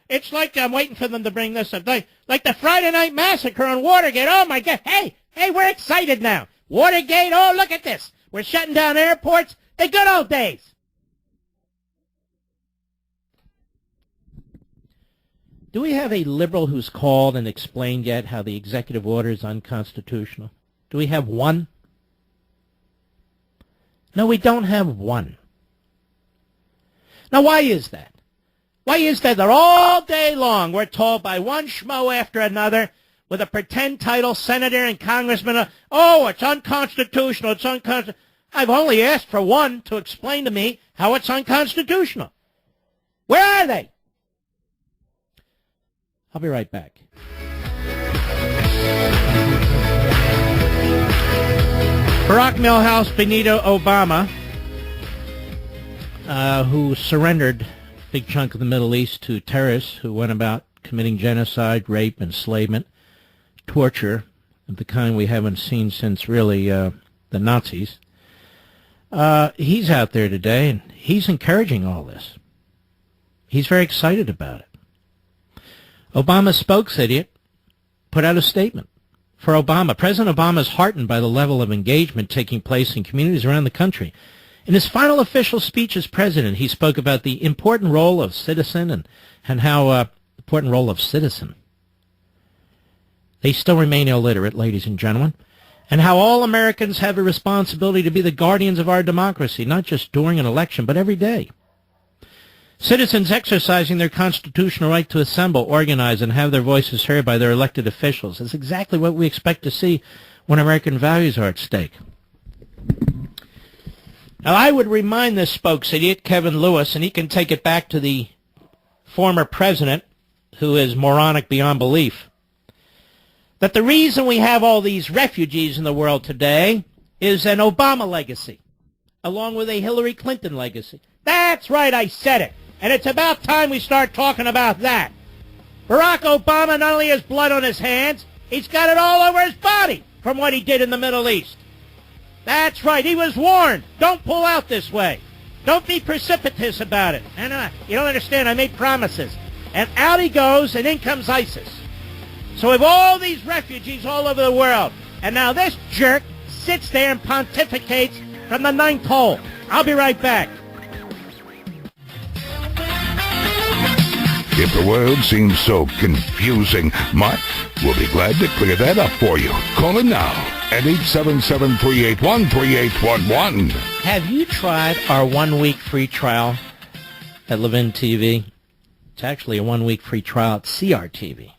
it's like I'm waiting for them to bring this up. Like the Friday night massacre on Watergate. Oh, my God. Hey, we're excited now. Watergate, oh, look at this. We're shutting down airports. The good old days. Do we have a liberal who's called and explained yet how the executive order is unconstitutional? Do we have one? No, we don't have one. Now, why is that? Why is that all day long we're told by one schmo after another with a pretend title, senator and congressman, oh, it's unconstitutional, it's unconstitutional. I've only asked for one to explain to me how it's unconstitutional. Where are they? I'll be right back. Barack Milhouse Benito Obama, who surrendered a big chunk of the Middle East to terrorists who went about committing genocide, rape, enslavement, torture of the kind we haven't seen since really the Nazis. He's out there today, and he's encouraging all this. He's very excited about it. Obama's spokesidiot put out a statement. For Obama, President Obama is heartened by the level of engagement taking place in communities around the country. In his final official speech as president, he spoke about the important role of citizen and how important role of citizen. They still remain illiterate, ladies and gentlemen, and how all Americans have a responsibility to be the guardians of our democracy, not just during an election, but every day. Citizens exercising their constitutional right to assemble, organize, and have their voices heard by their elected officials is exactly what we expect to see when American values are at stake. Now, I would remind this spokesidiot, Kevin Lewis, and he can take it back to the former president, who is moronic beyond belief, that the reason we have all these refugees in the world today is an Obama legacy, along with a Hillary Clinton legacy. That's right, I said it. And it's about time we start talking about that. Barack Obama not only has blood on his hands, he's got it all over his body from what he did in the Middle East. That's right, he was warned. Don't pull out this way. Don't be precipitous about it. And you don't understand, I made promises. And out he goes, and in comes ISIS. So we have all these refugees all over the world. And now this jerk sits there and pontificates from the ninth hole. I'll be right back. If the world seems so confusing, Mark will be glad to clear that up for you. Call him now at 877-381-3811. Have you tried our 1 week free trial at Levin TV? It's actually a 1 week free trial at CRTV.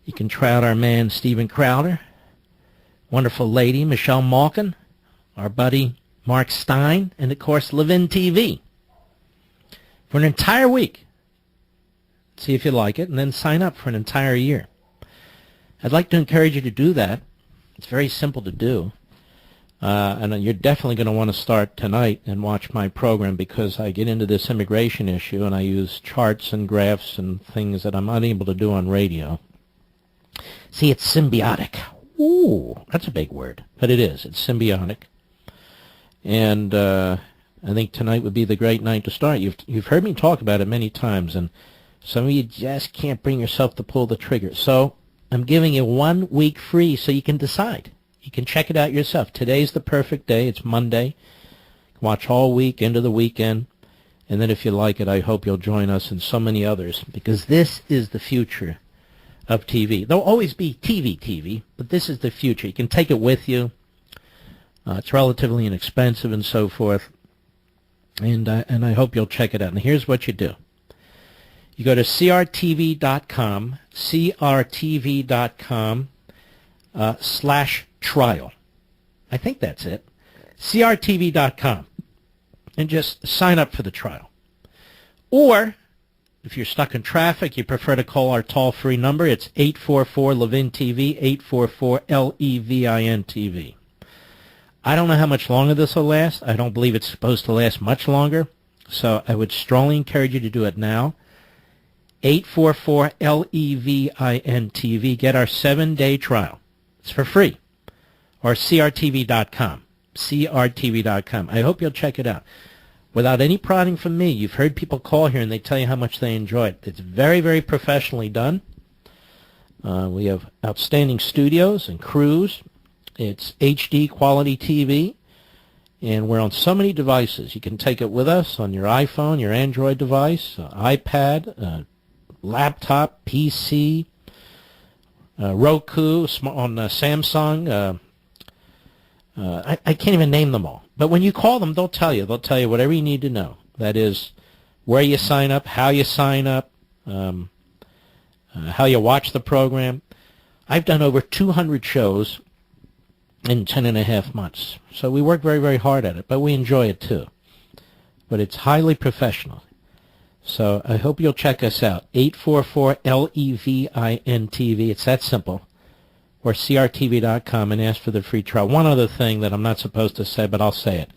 You can try out our man Steven Crowder, wonderful lady Michelle Malkin, our buddy Mark Stein, and of course Levin TV for an entire week. See if you like it, and then sign up for an entire year. I'd like to encourage you to do that. It's very simple to do. And you're definitely going to want to start tonight and watch my program, because I get into this immigration issue and I use charts and graphs and things that I'm unable to do on radio. See, it's symbiotic. Ooh, that's a big word, but it is. It's symbiotic. And I think tonight would be the great night to start. You've heard me talk about it many times, and some of you just can't bring yourself to pull the trigger. So I'm giving you 1 week free so you can decide. You can check it out yourself. Today's the perfect day. It's Monday. Watch all week into the weekend. And then if you like it, I hope you'll join us and so many others, because this is the future of TV. There'll always be TV, but this is the future. You can take it with you. It's relatively inexpensive and so forth. And I hope you'll check it out. And here's what you do. You go to crtv.com, crtv.com/trial. I think that's it. crtv.com. And just sign up for the trial. Or, if you're stuck in traffic, you prefer to call our toll-free number, it's 844-LEVIN-TV, 844-LEVIN-TV. I don't know how much longer this will last. I don't believe it's supposed to last much longer. So I would strongly encourage you to do it now. 844-LEVIN-TV. Get our 7-day trial. It's for free. Or crtv.com. crtv.com. I hope you'll check it out. Without any prodding from me, you've heard people call here and they tell you how much they enjoy it. It's very, very professionally done. We have outstanding studios and crews. It's HD quality TV. And we're on so many devices. You can take it with us on your iPhone, your Android device, iPad, laptop, PC, Roku, on Samsung. I can't even name them all. But when you call them, they'll tell you. They'll tell you whatever you need to know. That is where you sign up, how you sign up, how you watch the program. I've done over 200 shows in 10.5 months. So we work very, very hard at it, but we enjoy it too. But it's highly professional. So I hope you'll check us out. 844-LEVIN-TV. It's that simple. Or crtv.com and ask for the free trial. One other thing that I'm not supposed to say, but I'll say it.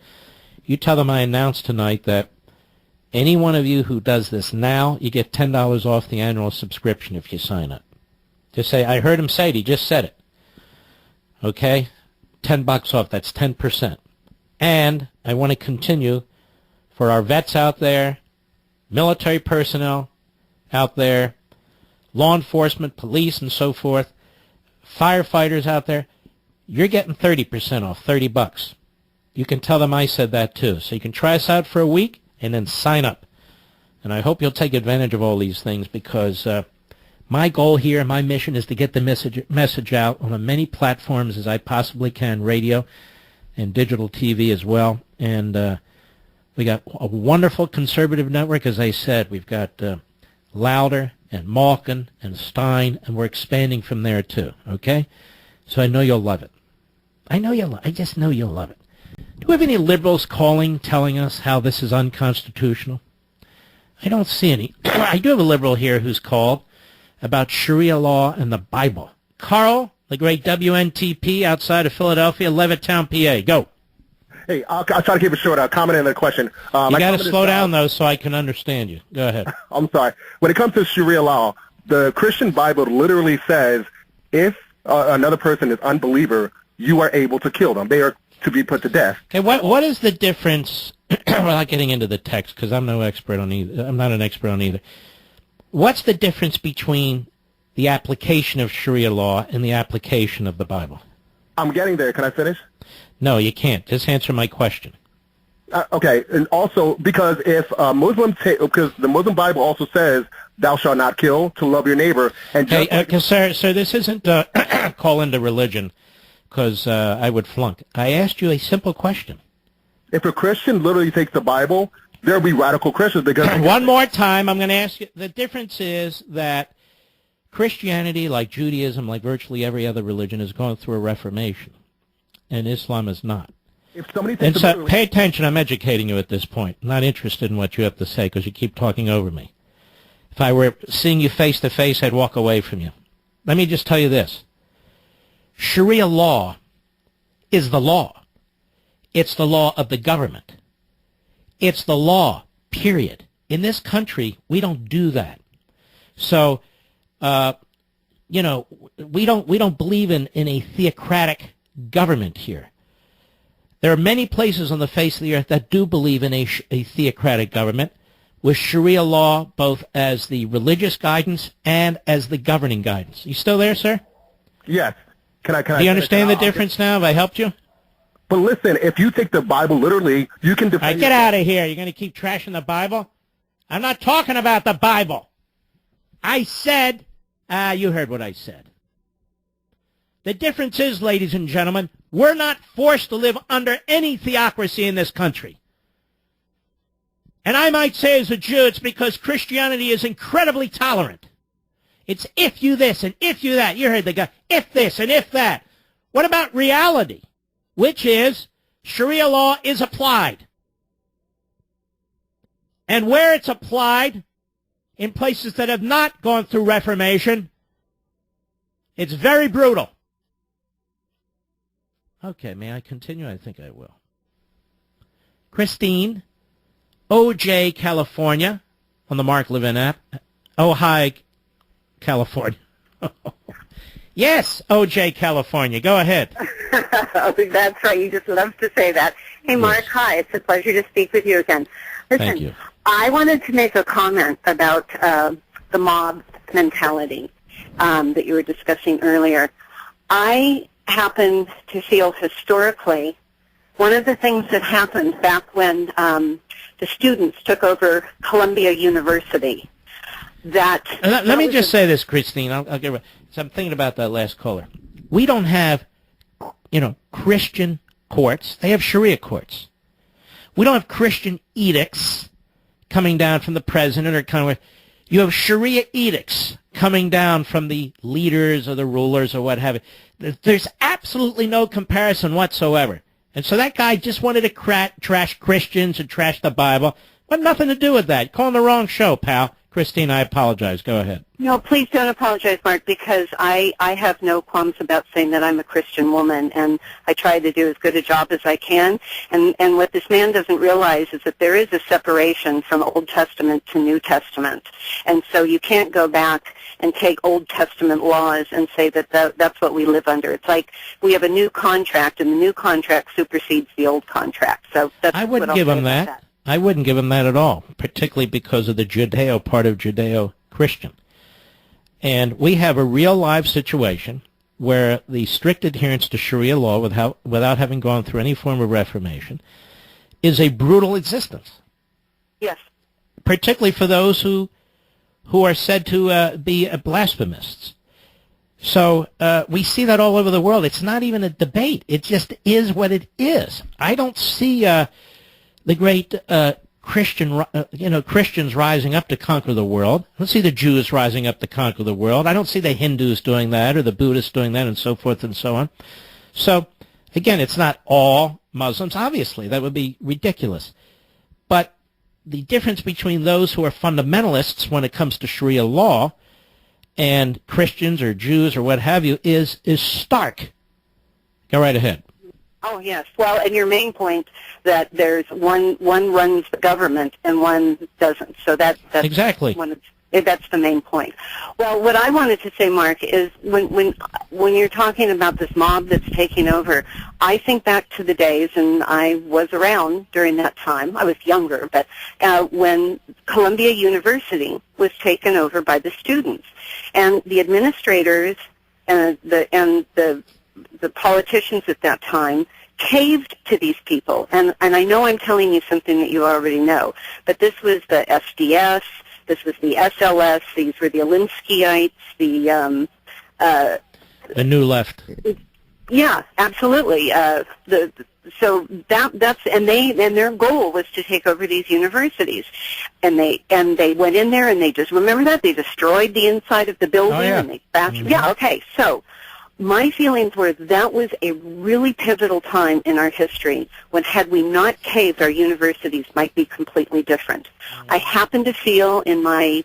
You tell them I announced tonight that any one of you who does this now, you get $10 off the annual subscription if you sign up. Just say, I heard him say it. He just said it. Okay? $10 off. That's 10%. And I want to continue for our vets out there, military personnel out there, law enforcement, police, and so forth, firefighters out there, you're getting 30% off, $30. You can tell them I said that too. So you can try us out for a week and then sign up. And I hope you'll take advantage of all these things because my goal here, my mission is to get the message out on as many platforms as I possibly can, radio and digital TV as well. And we got a wonderful conservative network, as I said. We've got Louder and Malkin and Stein, and we're expanding from there too, okay? So I know you'll love it. I just know you'll love it. Do we have any liberals calling, telling us how this is unconstitutional? I don't see any. I do have a liberal here who's called about Sharia law and the Bible. Carl, the great WNTP outside of Philadelphia, Levittown, PA. Go. Hey, I'll try to keep it short. I'll comment on the question. You got to slow down, though, so I can understand you. Go ahead. I'm sorry. When it comes to Sharia law, the Christian Bible literally says if another person is unbeliever, you are able to kill them. They are to be put to death. Okay, what is the difference? Without getting into the text, because I'm no expert on either. I'm not an expert on either. What's the difference between the application of Sharia law and the application of the Bible? I'm getting there. Can I finish? No, you can't. Just answer my question. Okay, and also because if Muslims because the Muslim Bible also says, "Thou shalt not kill," to love your neighbor. And sir, this isn't call into religion, because I would flunk. I asked you a simple question. If a Christian literally takes the Bible, there'll be radical Christians because one more time, I'm going to ask you. The difference is that Christianity, like Judaism, like virtually every other religion, is going through a reformation, and Islam is not. If somebody and so, pay attention. I'm educating you at this point. I'm not interested in what you have to say because you keep talking over me. If I were seeing you face to face, I'd walk away from you. Let me just tell you this. Sharia law is the law. It's the law of the government. It's the law, period. In this country, we don't do that. So, we don't believe in a theocratic government here. There are many places on the face of the earth that do believe in a theocratic government with Sharia law both as the religious guidance and as the governing guidance. You still there, sir? Yes. Do you understand the difference now? Have I helped you? But listen, if you take the Bible literally, you can defend. All right, get out of here. You're going to keep trashing the Bible? I'm not talking about the Bible. I said, you heard what I said. The difference is, ladies and gentlemen, we're not forced to live under any theocracy in this country. And I might say as a Jew, it's because Christianity is incredibly tolerant. It's if you this and if you that. You heard the guy, if this and if that. What about reality? Which is Sharia law is applied. And where it's applied, in places that have not gone through Reformation, it's very brutal. Okay, may I continue? I think I will. Christine, OJ, California, on the Mark Levin app. Oh, hi, California. Yes, OJ, California. Go ahead. That's right. You just love to say that. Hey, Mark, yes. Hi. It's a pleasure to speak with you again. Listen, thank you. I wanted to make a comment about the mob mentality that you were discussing earlier. I happen to feel historically one of the things that happened back when the students took over Columbia University. Let me just say this, Christine. I'll get. So I'm thinking about that last caller. We don't have, Christian courts. They have Sharia courts. We don't have Christian edicts. coming down from the president or Congress. You have Sharia edicts coming down from the leaders or the rulers or what have you. There's absolutely no comparison whatsoever. And so that guy just wanted to trash Christians and trash the Bible. But nothing to do with that. Calling the wrong show, pal. Christine, I apologize. Go ahead. No, please don't apologize, Mark, because I have no qualms about saying that I'm a Christian woman, and I try to do as good a job as I can. And what this man doesn't realize is that there is a separation from Old Testament to New Testament. And so you can't go back and take Old Testament laws and say that that's what we live under. It's like we have a new contract, and the new contract supersedes the old contract. So that's I wouldn't give him that. I wouldn't give him that at all, particularly because of the Judeo part of Judeo-Christian. And we have a real live situation where the strict adherence to Sharia law without having gone through any form of reformation is a brutal existence. Yes. Particularly for those who are said to be blasphemists. So we see that all over the world. It's not even a debate. It just is what it is. I don't see the great Christians rising up to conquer the world. I don't see the Jews rising up to conquer the world. I don't see the Hindus doing that or the Buddhists doing that and so forth and so on. So, again, it's not all Muslims, obviously. That would be ridiculous. But the difference between those who are fundamentalists when it comes to Sharia law and Christians or Jews or what have you is stark. Go right ahead. Oh, yes. Well, and your main point that there's one runs the government and one doesn't. So that's exactly that's the main point. Well, what I wanted to say, Mark, is when you're talking about this mob that's taking over, I think back to the days, and I was around during that time. I was younger, but when Columbia University was taken over by the students, and the administrators and the politicians at that time caved to these people. And I know I'm telling you something that you already know, but this was the SDS, this was the SLS, these were the Alinskyeites, the New Left. Yeah, absolutely. So that's and their goal was to take over these universities, and they went in there and they just remember that they destroyed the inside of the building. Oh, yeah. And they yeah, okay. So my feelings were that was a really pivotal time in our history when, had we not caved, our universities might be completely different. I happen to feel, in my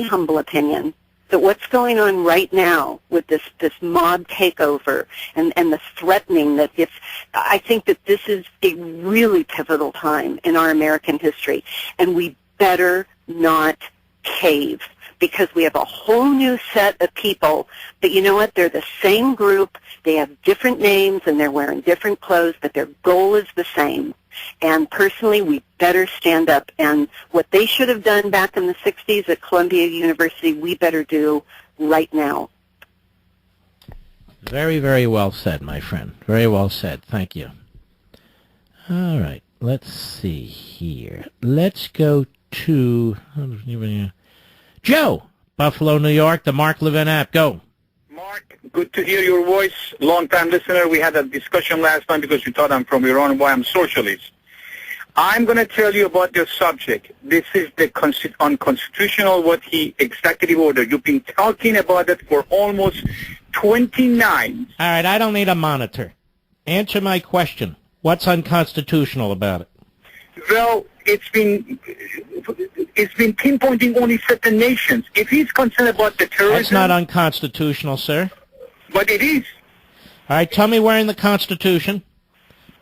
humble opinion, that what's going on right now with this mob takeover and the threatening that I think that this is a really pivotal time in our American history, and we better not cave, because we have a whole new set of people that, you know what, they're the same group, they have different names, and they're wearing different clothes, but their goal is the same. And personally, we better stand up. And what they should have done back in the 60s at Columbia University, we better do right now. Very, very well said, my friend. Very well said. Thank you. All right. Let's see here. Let's go to Joe, Buffalo, New York, the Mark Levin app. Go. Mark, good to hear your voice. Long-time listener. We had a discussion last time because you thought I'm from Iran and why I'm socialist. I'm going to tell you about this subject. This is the unconstitutional executive order. You've been talking about it for almost 29. All right, I don't need a monitor. Answer my question. What's unconstitutional about it? Well, it's been pinpointing only certain nations. If he's concerned about the terrorism... That's not unconstitutional, sir. But it is. All right, tell me where in the Constitution.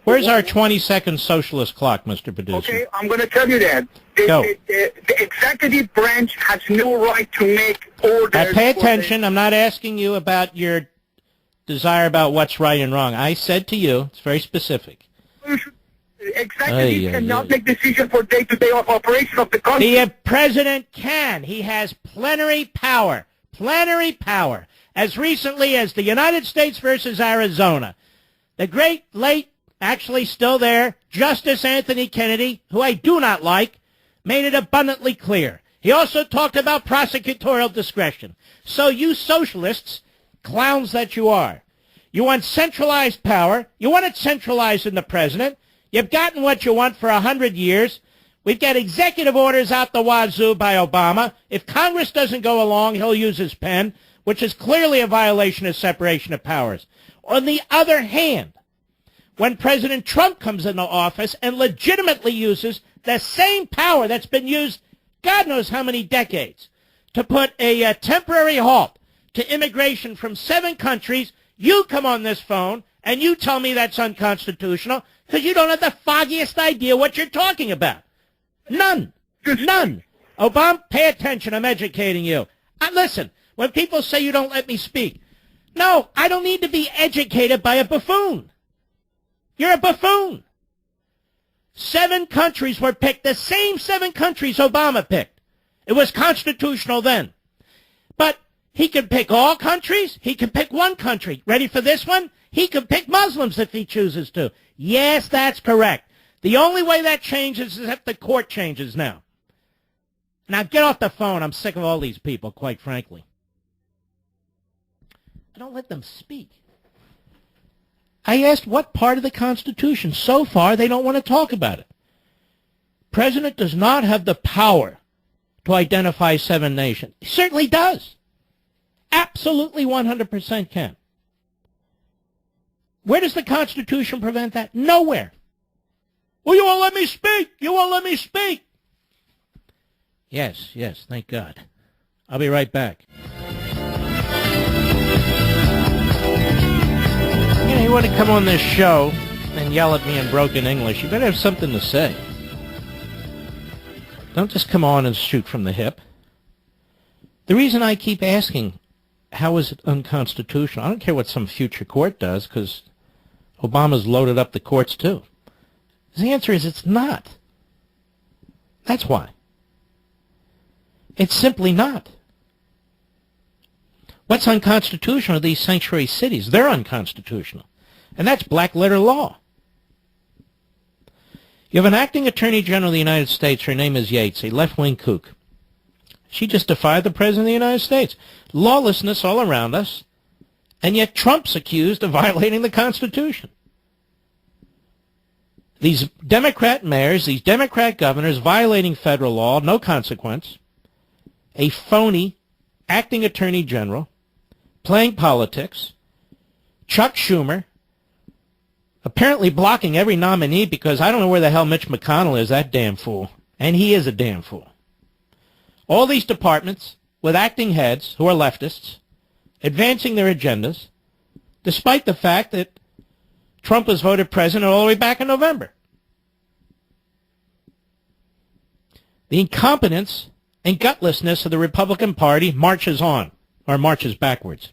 Where's our 20-second socialist clock, Mr. Producer? Okay, I'm going to tell you that. Go. The executive branch has no right to make orders... Pay attention. I'm not asking you about your desire about what's right and wrong. I said to you, it's very specific. Executive cannot make decisions for day-to-day operation of the country. The president can. He has plenary power. Plenary power. As recently as the United States versus Arizona. The great, late, actually still there, Justice Anthony Kennedy, who I do not like, made it abundantly clear. He also talked about prosecutorial discretion. So you socialists, clowns that you are, you want centralized power. You want it centralized in the president. You've gotten what you want for 100 years. We've got executive orders out the wazoo by Obama. If Congress doesn't go along, he'll use his pen, which is clearly a violation of separation of powers. On the other hand, when President Trump comes into office and legitimately uses the same power that's been used God knows how many decades to put a temporary halt to immigration from 7 countries, you come on this phone and you tell me that's unconstitutional because you don't have the foggiest idea what you're talking about. None. None. Obama, pay attention. I'm educating you. Listen, when people say you don't let me speak, no, I don't need to be educated by a buffoon. You're a buffoon. 7 countries were picked, the same 7 countries Obama picked. It was constitutional then. But he could pick all countries. He could pick one country. Ready for this one? He could pick Muslims if he chooses to. Yes, that's correct. The only way that changes is if the court changes now. Now get off the phone. I'm sick of all these people, quite frankly. I don't let them speak. I asked what part of the Constitution. So far, they don't want to talk about it. President does not have the power to identify 7 nations. He certainly does. Absolutely 100% can. Where does the Constitution prevent that? Nowhere. Well, you won't let me speak. You won't let me speak. Yes, thank God. I'll be right back. You know, you want to come on this show and yell at me in broken English, you better have something to say. Don't just come on and shoot from the hip. The reason I keep asking, how is it unconstitutional? I don't care what some future court does, because Obama's loaded up the courts too. The answer is it's not. That's why. It's simply not. What's unconstitutional are these sanctuary cities. They're unconstitutional. And that's black letter law. You have an acting attorney general of the United States. Her name is Yates, a left-wing kook. She just defied the President of the United States. Lawlessness all around us. And yet Trump's accused of violating the Constitution. These Democrat mayors, these Democrat governors violating federal law, no consequence. A phony acting attorney general playing politics. Chuck Schumer apparently blocking every nominee because I don't know where the hell Mitch McConnell is, that damn fool. And he is a damn fool. All these departments with acting heads who are leftists advancing their agendas despite the fact that Trump was voted president all the way back in November. The incompetence and gutlessness of the Republican Party marches on, or marches backwards.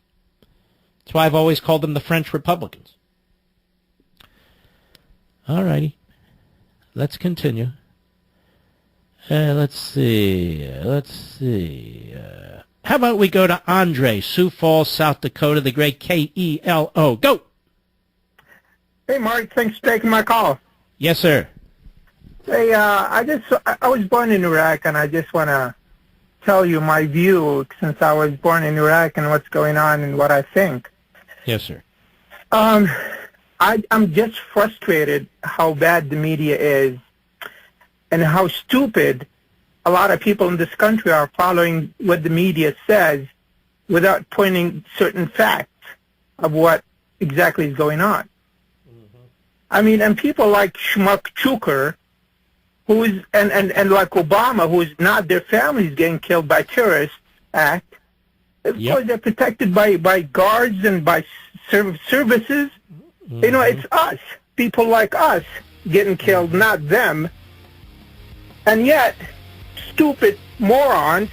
That's why I've always called them the French Republicans. All righty. Let's continue. Let's see. How about we go to Andre, Sioux Falls, South Dakota, the great K-E-L-O. Go! Hey, Mark, thanks for taking my call. Yes, sir. Hey, I was born in Iraq, and I just want to tell you my view since I was born in Iraq and what's going on and what I think. Yes, sir. I'm just frustrated how bad the media is and how stupid a lot of people in this country are following what the media says without pointing certain facts of what exactly is going on. I mean, and people like Schmuck Chuker, who's and like Obama, who is not their families getting killed by terrorist act. Of course, they're protected by guards and by services. You know, it's us, people like us, getting killed, not them. And yet, stupid morons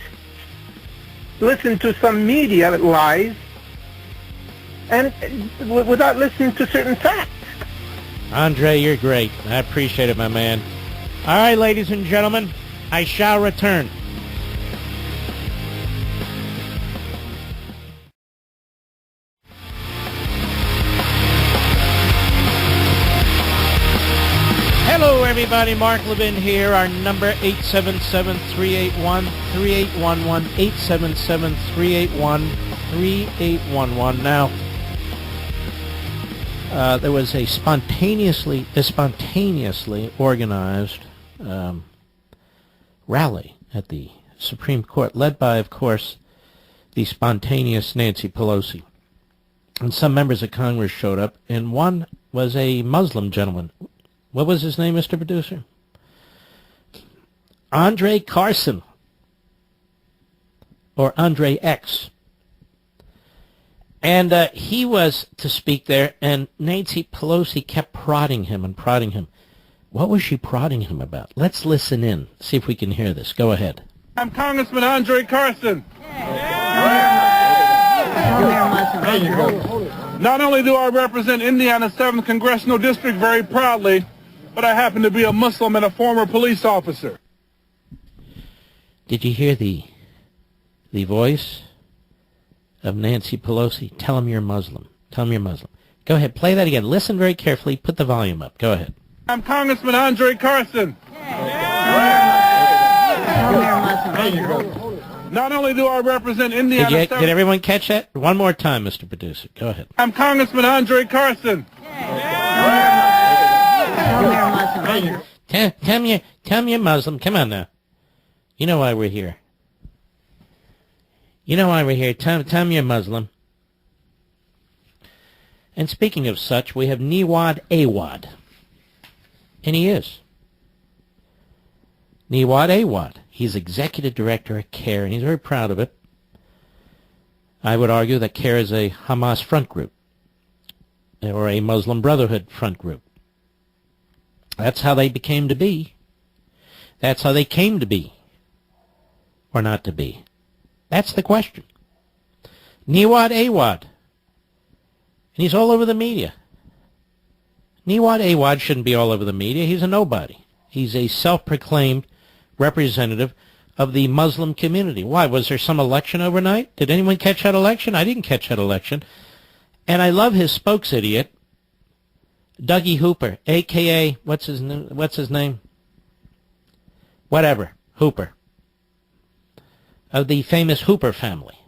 listen to some media that lies and without listening to certain facts. Andre, you're great. I appreciate it, my man. All right, ladies and gentlemen, I shall return. Hello, everybody. Mark Levin here. Our number, 877-381-3811, 877-381-3811. Now, there was a spontaneously organized rally at the Supreme Court, led by, of course, the spontaneous Nancy Pelosi. And some members of Congress showed up, and one was a Muslim gentleman. What was his name, Mr. Producer? Andre Carson, or Andre X. And he was to speak there, and Nancy Pelosi kept prodding him and prodding him. What was she prodding him about? Let's listen in, see if we can hear this. Go ahead. I'm Congressman Andre Carson. Not only do I represent Indiana's 7th Congressional District very proudly, but I happen to be a Muslim and a former police officer. Did you hear the voice of Nancy Pelosi? Tell him you're Muslim. Tell him you're Muslim. Go ahead, play that again. Listen very carefully. Put the volume up. Go ahead. I'm Congressman Andre Carson. Not only do I represent Indiana... Did everyone catch that? One more time, Mr. Producer. Go ahead. I'm Congressman Andre Carson. Tell me you're Muslim. Come on now. You know why we're here. You know why we're here. Tell me you're Muslim. And speaking of such, we have Niwad Awad. And he is. Niwad Awad. He's executive director at CARE, and he's very proud of it. I would argue that CARE is a Hamas front group, or a Muslim Brotherhood front group. That's how they became to be. That's how they came to be, or not to be. That's the question. Niwad Awad. And he's all over the media. Niwad Awad shouldn't be all over the media. He's a nobody. He's a self-proclaimed representative of the Muslim community. Why? Was there some election overnight? Did anyone catch that election? I didn't catch that election. And I love his spokes idiot, Dougie Hooper, a.k.a. what's his name? Whatever. Hooper. Of the famous Hooper family.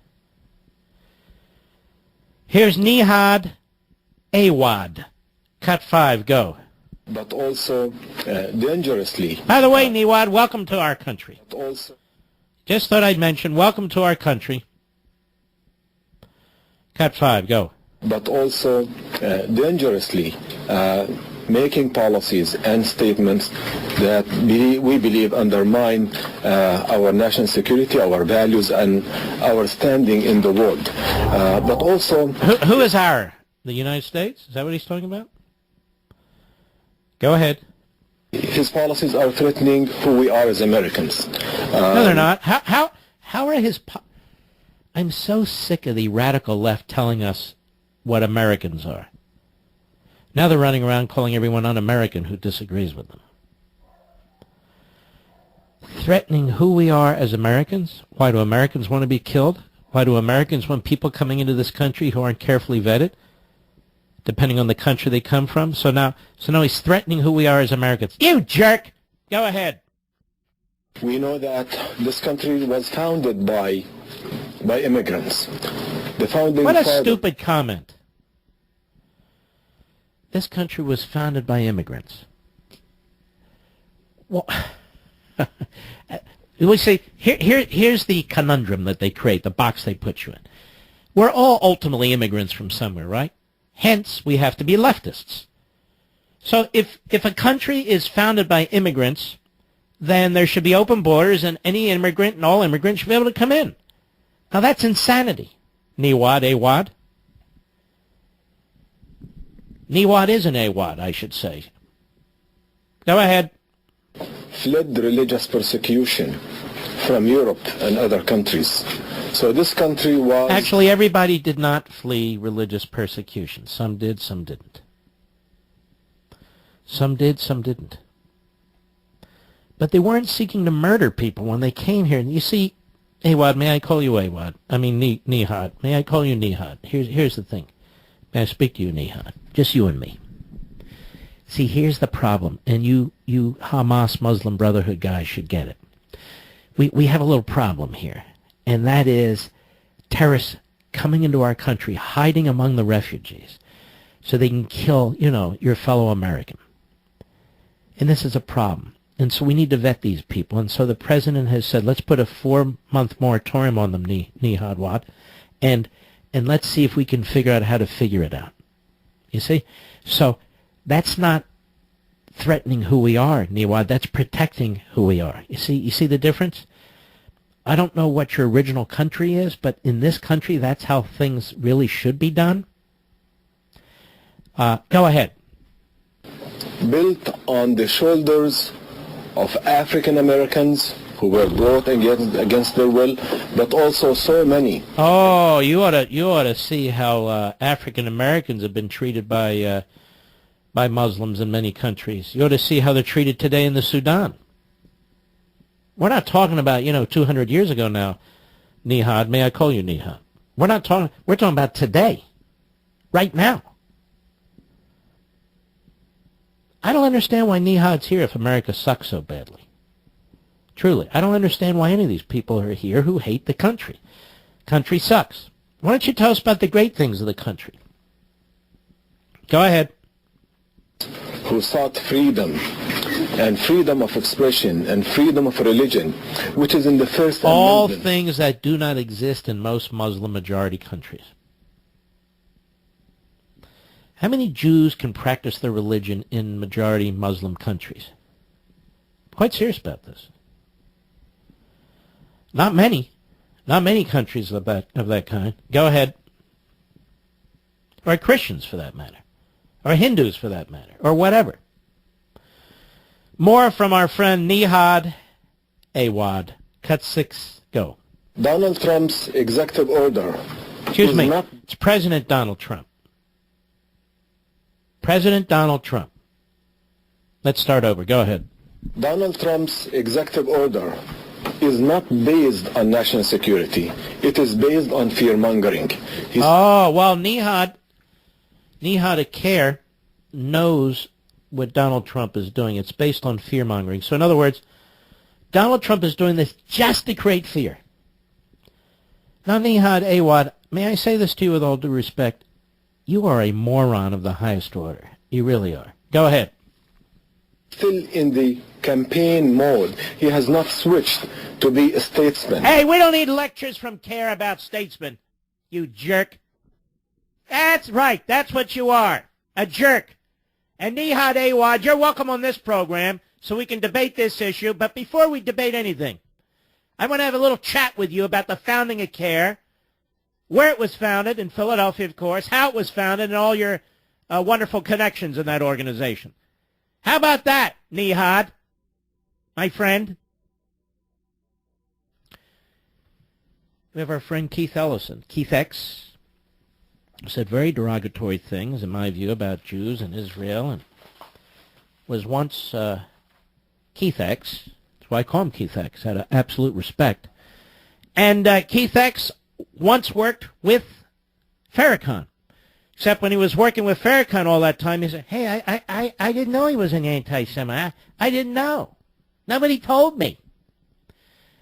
Here's Nihad Awad. Cut 5, go. But also dangerously. By the way, Niwad, welcome to our country. Also, just thought I'd mention, welcome to our country. Cut 5, go. But also dangerously making policies and statements that we believe undermine our national security, our values, and our standing in the world. But also... Who is our? The United States? Is that what he's talking about? Go ahead. His policies are threatening who we are as Americans. No, they're not. How are his... I'm so sick of the radical left telling us what Americans are. Now they're running around calling everyone un-American who disagrees with them. Threatening who we are as Americans? Why do Americans want to be killed? Why do Americans want people coming into this country who aren't carefully vetted, depending on the country they come from? So now he's threatening who we are as Americans. You jerk! Go ahead. We know that this country was founded by immigrants. The founding What a stupid comment. This country was founded by immigrants. Well, we say, here's the conundrum that they create, the box they put you in. We're all ultimately immigrants from somewhere, right? Hence, we have to be leftists. So if a country is founded by immigrants, then there should be open borders and any immigrant and all immigrants should be able to come in. Now that's insanity. Niwad Awad. Niwad is an Awad, I should say. Go ahead. Fled religious persecution from Europe and other countries. So this country was... Actually, everybody did not flee religious persecution. Some did, some didn't. Some did, some didn't. But they weren't seeking to murder people when they came here. And you see, Awad, may I call you Awad? I mean, Nihad. May I call you Nihad? Here's the thing. May I speak to you, Nihad? Just you and me. See, here's the problem, and you Hamas Muslim Brotherhood guys should get it. We have a little problem here, and that is terrorists coming into our country, hiding among the refugees, so they can kill, your fellow American. And this is a problem. And so we need to vet these people. And so the president has said, let's put a 4-month moratorium on them, Nihad Watt, and let's see if we can figure out how to figure it out. You see? So that's not threatening who we are, Nihad. That's protecting who we are. You see the difference? I don't know what your original country is, but in this country, that's how things really should be done. Go ahead. Built on the shoulders of African Americans who were brought against their will, but also so many. Oh, you ought to see how African Americans have been treated by Muslims in many countries. You ought to see how they're treated today in the Sudan. We're not talking about 200 years ago now, Nihad. May I call you Nihad? We're talking about today, right now. I don't understand why Nihad's here if America sucks so badly. Truly, I don't understand why any of these people are here who hate the country. Country sucks. Why don't you tell us about the great things of the country? Go ahead. Who sought freedom, and freedom of expression, and freedom of religion, which is in the First Amendment. All things that do not exist in most Muslim-majority countries. How many Jews can practice their religion in majority Muslim countries? I'm quite serious about this. Not many. Not many countries of that kind. Go ahead. Or Christians, for that matter. Or Hindus, for that matter. Or whatever. More from our friend Nihad Awad. Cut 6, go. Donald Trump's executive order. Excuse me. It's President Donald Trump. President Donald Trump. Let's start over. Go ahead. Donald Trump's executive order is not based on national security. It is based on fear-mongering. Oh, well, Nihad Care knows what Donald Trump is doing. It's based on fear-mongering. So in other words, Donald Trump is doing this just to create fear. Now, Nihad Awad, may I say this to you with all due respect? You are a moron of the highest order. You really are. Go ahead. Still in the campaign mode. He has not switched to be a statesman. Hey, we don't need lectures from Care about statesmen, you jerk. That's right. That's what you are. A jerk. And Nihad Awad, you're welcome on this program so we can debate this issue. But before we debate anything, I want to have a little chat with you about the founding of CARE, where it was founded, in Philadelphia, of course, how it was founded, and all your wonderful connections in that organization. How about that, Nihad, my friend? We have our friend Keith Ellison. Keith X said very derogatory things, in my view, about Jews and Israel, and was once Keith X. That's why I call him Keith X. Had absolute respect. And Keith X once worked with Farrakhan. Except when he was working with Farrakhan all that time, he said, hey, I didn't know he was an anti-Semite. I didn't know. Nobody told me.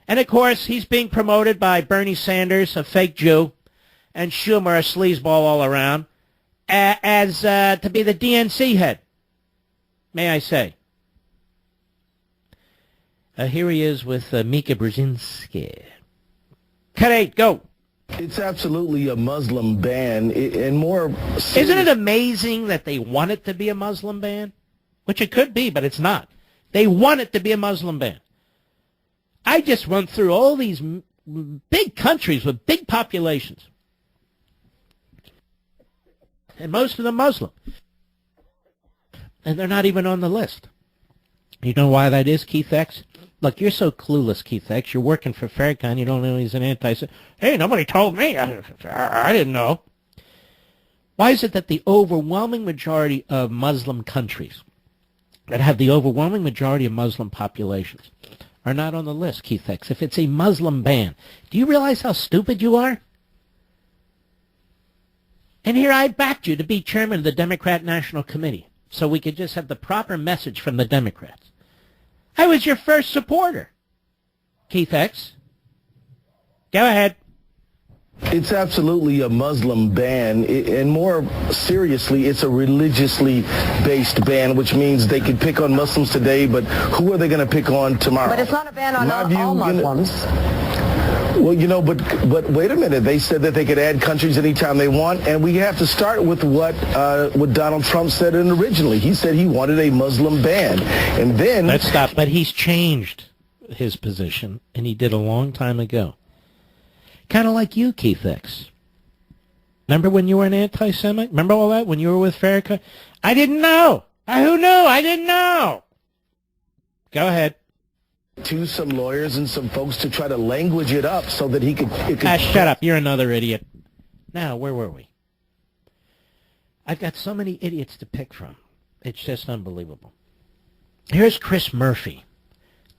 And, of course, he's being promoted by Bernie Sanders, a fake Jew, and Schumer, a sleazeball all around, as to be the DNC head, may I say. Here he is with Mika Brzezinski. Cut 8, go. It's absolutely a Muslim ban, and more... Isn't it amazing that they want it to be a Muslim ban? Which it could be, but it's not. They want it to be a Muslim ban. I just went through all these big countries with big populations. And most of them Muslim. And they're not even on the list. You know why that is, Keith X? Look, you're so clueless, Keith X. You're working for Farrakhan. You don't know he's an anti-Semite. Hey, nobody told me. I didn't know. Why is it that the overwhelming majority of Muslim countries that have the overwhelming majority of Muslim populations are not on the list, Keith X? If it's a Muslim ban, do you realize how stupid you are? And here I backed you to be chairman of the Democrat National Committee so we could just have the proper message from the Democrats. I was your first supporter, Keith X. Go ahead. It's absolutely a Muslim ban, and more seriously, it's a religiously based ban, which means they could pick on Muslims today, but who are they going to pick on tomorrow? But it's not a ban on all Muslims. Well, but wait a minute. They said that they could add countries anytime they want, and we have to start with what Donald Trump said originally. He said he wanted a Muslim ban, and then... Let's stop. But he's changed his position, and he did a long time ago. Kind of like you, Keith X. Remember when you were an anti-Semite? Remember all that when you were with Farrakhan? I didn't know. Who knew? I didn't know. Go ahead. To some lawyers and some folks to try to language it up so that it could... Shut up. You're another idiot. Now, where were we? I've got so many idiots to pick from. It's just unbelievable. Here's Chris Murphy,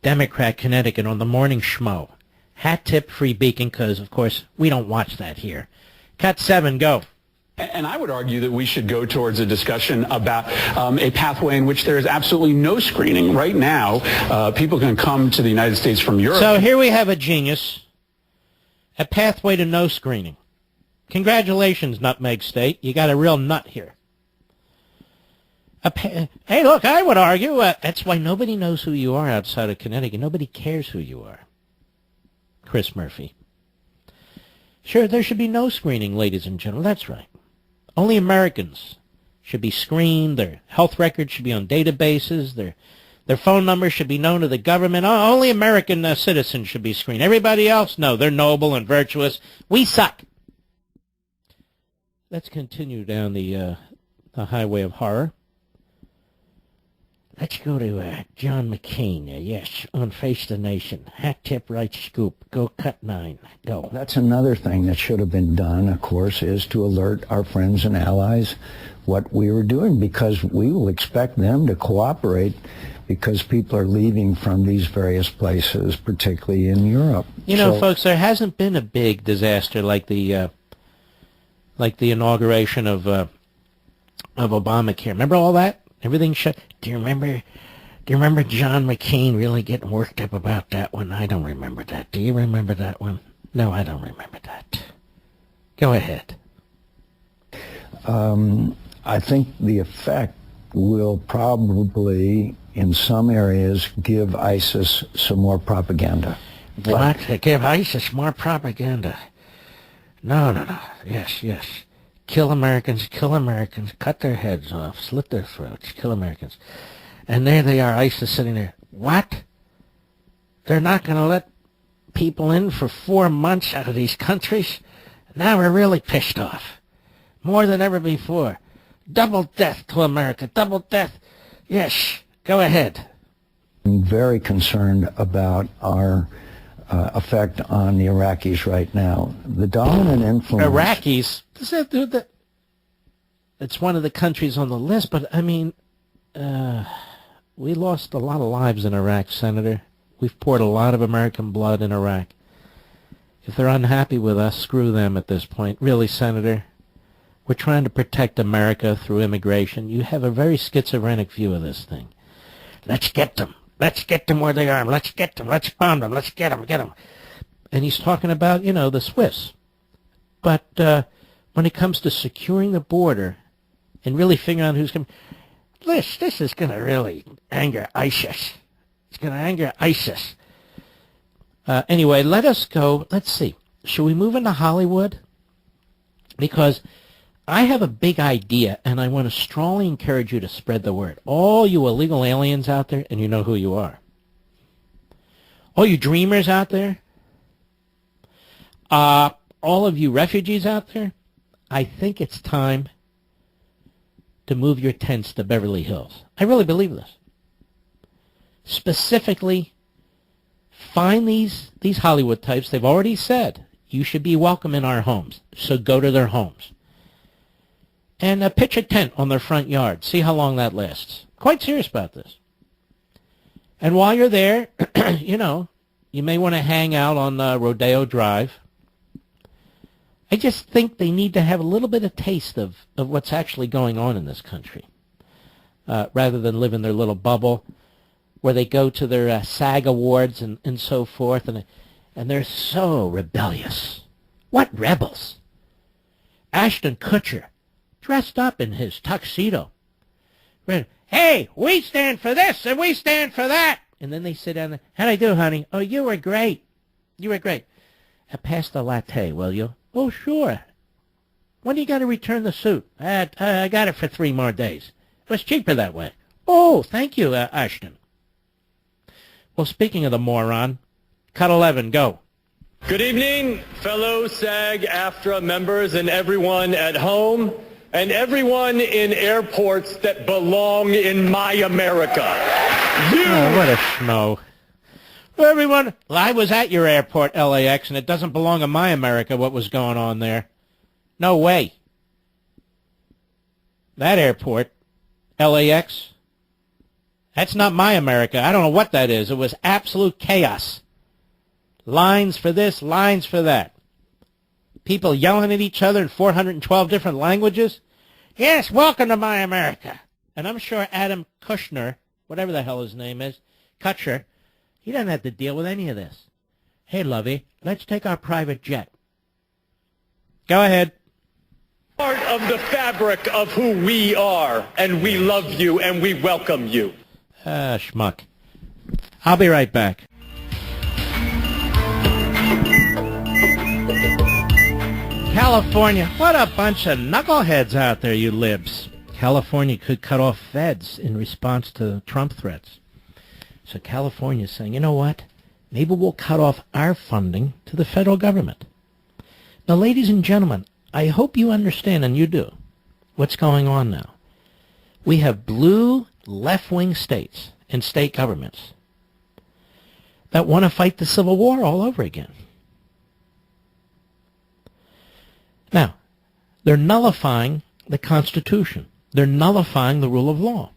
Democrat, Connecticut, on the Morning Schmo. Hat tip, free beacon, because, of course, we don't watch that here. Cut 7, go. And I would argue that we should go towards a discussion about a pathway in which there is absolutely no screening. Right now, people can come to the United States from Europe. So here we have a genius, a pathway to no screening. Congratulations, Nutmeg State. You got a real nut here. Hey, look, I would argue that's why nobody knows who you are outside of Connecticut. Nobody cares who you are. Chris Murphy. Sure, there should be no screening, ladies and gentlemen. That's right. Only Americans should be screened. Their health records should be on databases. Their phone numbers should be known to the government. Only American citizens should be screened. Everybody else, no, they're noble and virtuous. We suck. Let's continue down the highway of horror. Let's go to John McCain. Yes, on Face the Nation. Hat tip, right scoop. Go cut 9. Go. That's another thing that should have been done, of course, is to alert our friends and allies what we were doing, because we will expect them to cooperate because people are leaving from these various places, particularly in Europe. You know, folks, there hasn't been a big disaster like the inauguration of Obamacare. Remember all that? Everything shut. Do you remember John McCain really getting worked up about that one? I don't remember that. Do you remember that one? No, I don't remember that. Go ahead. I think the effect will probably, in some areas, give ISIS some more propaganda. What? Give ISIS more propaganda? No. Yes. Kill Americans, cut their heads off, slit their throats, kill Americans. And there they are, ISIS sitting there. What? They're not going to let people in for 4 months out of these countries? Now we're really pissed off. More than ever before. Double death to America, double death. Yes, go ahead. I'm very concerned about our effect on the Iraqis right now. The dominant influence... Iraqis? Does that do that? It's one of the countries on the list, but, I mean, we lost a lot of lives in Iraq, Senator. We've poured a lot of American blood in Iraq. If they're unhappy with us, screw them at this point. Really, Senator? We're trying to protect America through immigration. You have a very schizophrenic view of this thing. Let's get them. Let's get them where they are. Let's get them. Let's bomb them. Let's get them. And he's talking about, the Swiss. But when it comes to securing the border and really figuring out who's coming, this is going to really anger ISIS. It's going to anger ISIS. Anyway, let us go. Let's see. Should we move into Hollywood? Because I have a big idea, and I want to strongly encourage you to spread the word. All you illegal aliens out there, and you know who you are. All you dreamers out there. All of you refugees out there. I think it's time to move your tents to Beverly Hills. I really believe this. Specifically, find these Hollywood types. They've already said you should be welcome in our homes. So go to their homes. And pitch a tent on their front yard. See how long that lasts. Quite serious about this. And while you're there, you may want to hang out on Rodeo Drive. I just think they need to have a little bit of taste of what's actually going on in this country, rather than live in their little bubble where they go to their SAG awards and so forth, and they're so rebellious. What rebels? Ashton Kutcher, dressed up in his tuxedo. Hey, we stand for this and we stand for that. And then they sit down there. How'd I do, honey? Oh, you were great. You were great. Pass the latte, will you? Oh, sure. When do you got to return the suit? I got it for 3 more days. It was cheaper that way. Oh, thank you, Ashton. Well, speaking of the moron, cut 11, go. Good evening, fellow SAG-AFTRA members and everyone at home and everyone in airports that belong in my America. Oh, what a schmo. Everyone, well, I was at your airport, LAX, and it doesn't belong in my America what was going on there. No way. That airport, LAX, that's not my America. I don't know what that is. It was absolute chaos. Lines for this, lines for that. People yelling at each other in 412 different languages. Yes, welcome to my America. And I'm sure Adam Kushner, whatever the hell his name is, Kutcher, he doesn't have to deal with any of this. Hey, Lovey, let's take our private jet. Go ahead. Part of the fabric of who we are, and we love you and we welcome you. Schmuck. I'll be right back. California, what a bunch of knuckleheads out there, you libs. California could cut off feds in response to Trump threats. So California's saying, you know what? Maybe we'll cut off our funding to the federal government. Now, ladies and gentlemen, I hope you understand, and you do, what's going on now. We have blue left-wing states and state governments that want to fight the Civil War all over again. Now, they're nullifying the Constitution. They're nullifying the rule of law.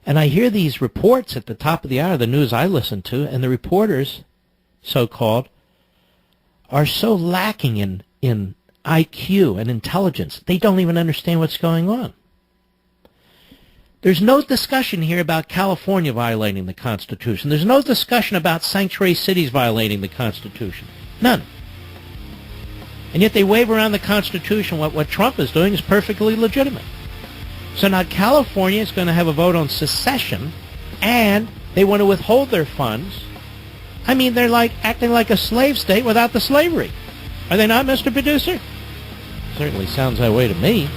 And I hear these reports at the top of the hour, the news I listen to, and the reporters, so-called, are so lacking in IQ and intelligence. They don't even understand what's going on. There's no discussion here about California violating the Constitution. There's no discussion about sanctuary cities violating the Constitution. None. And yet they wave around the Constitution. What Trump is doing is perfectly legitimate. So now California is going to have a vote on secession, and they want to withhold their funds. I mean, they're like acting like a slave state without the slavery. Are they not, Mr. Producer? Certainly sounds that way to me.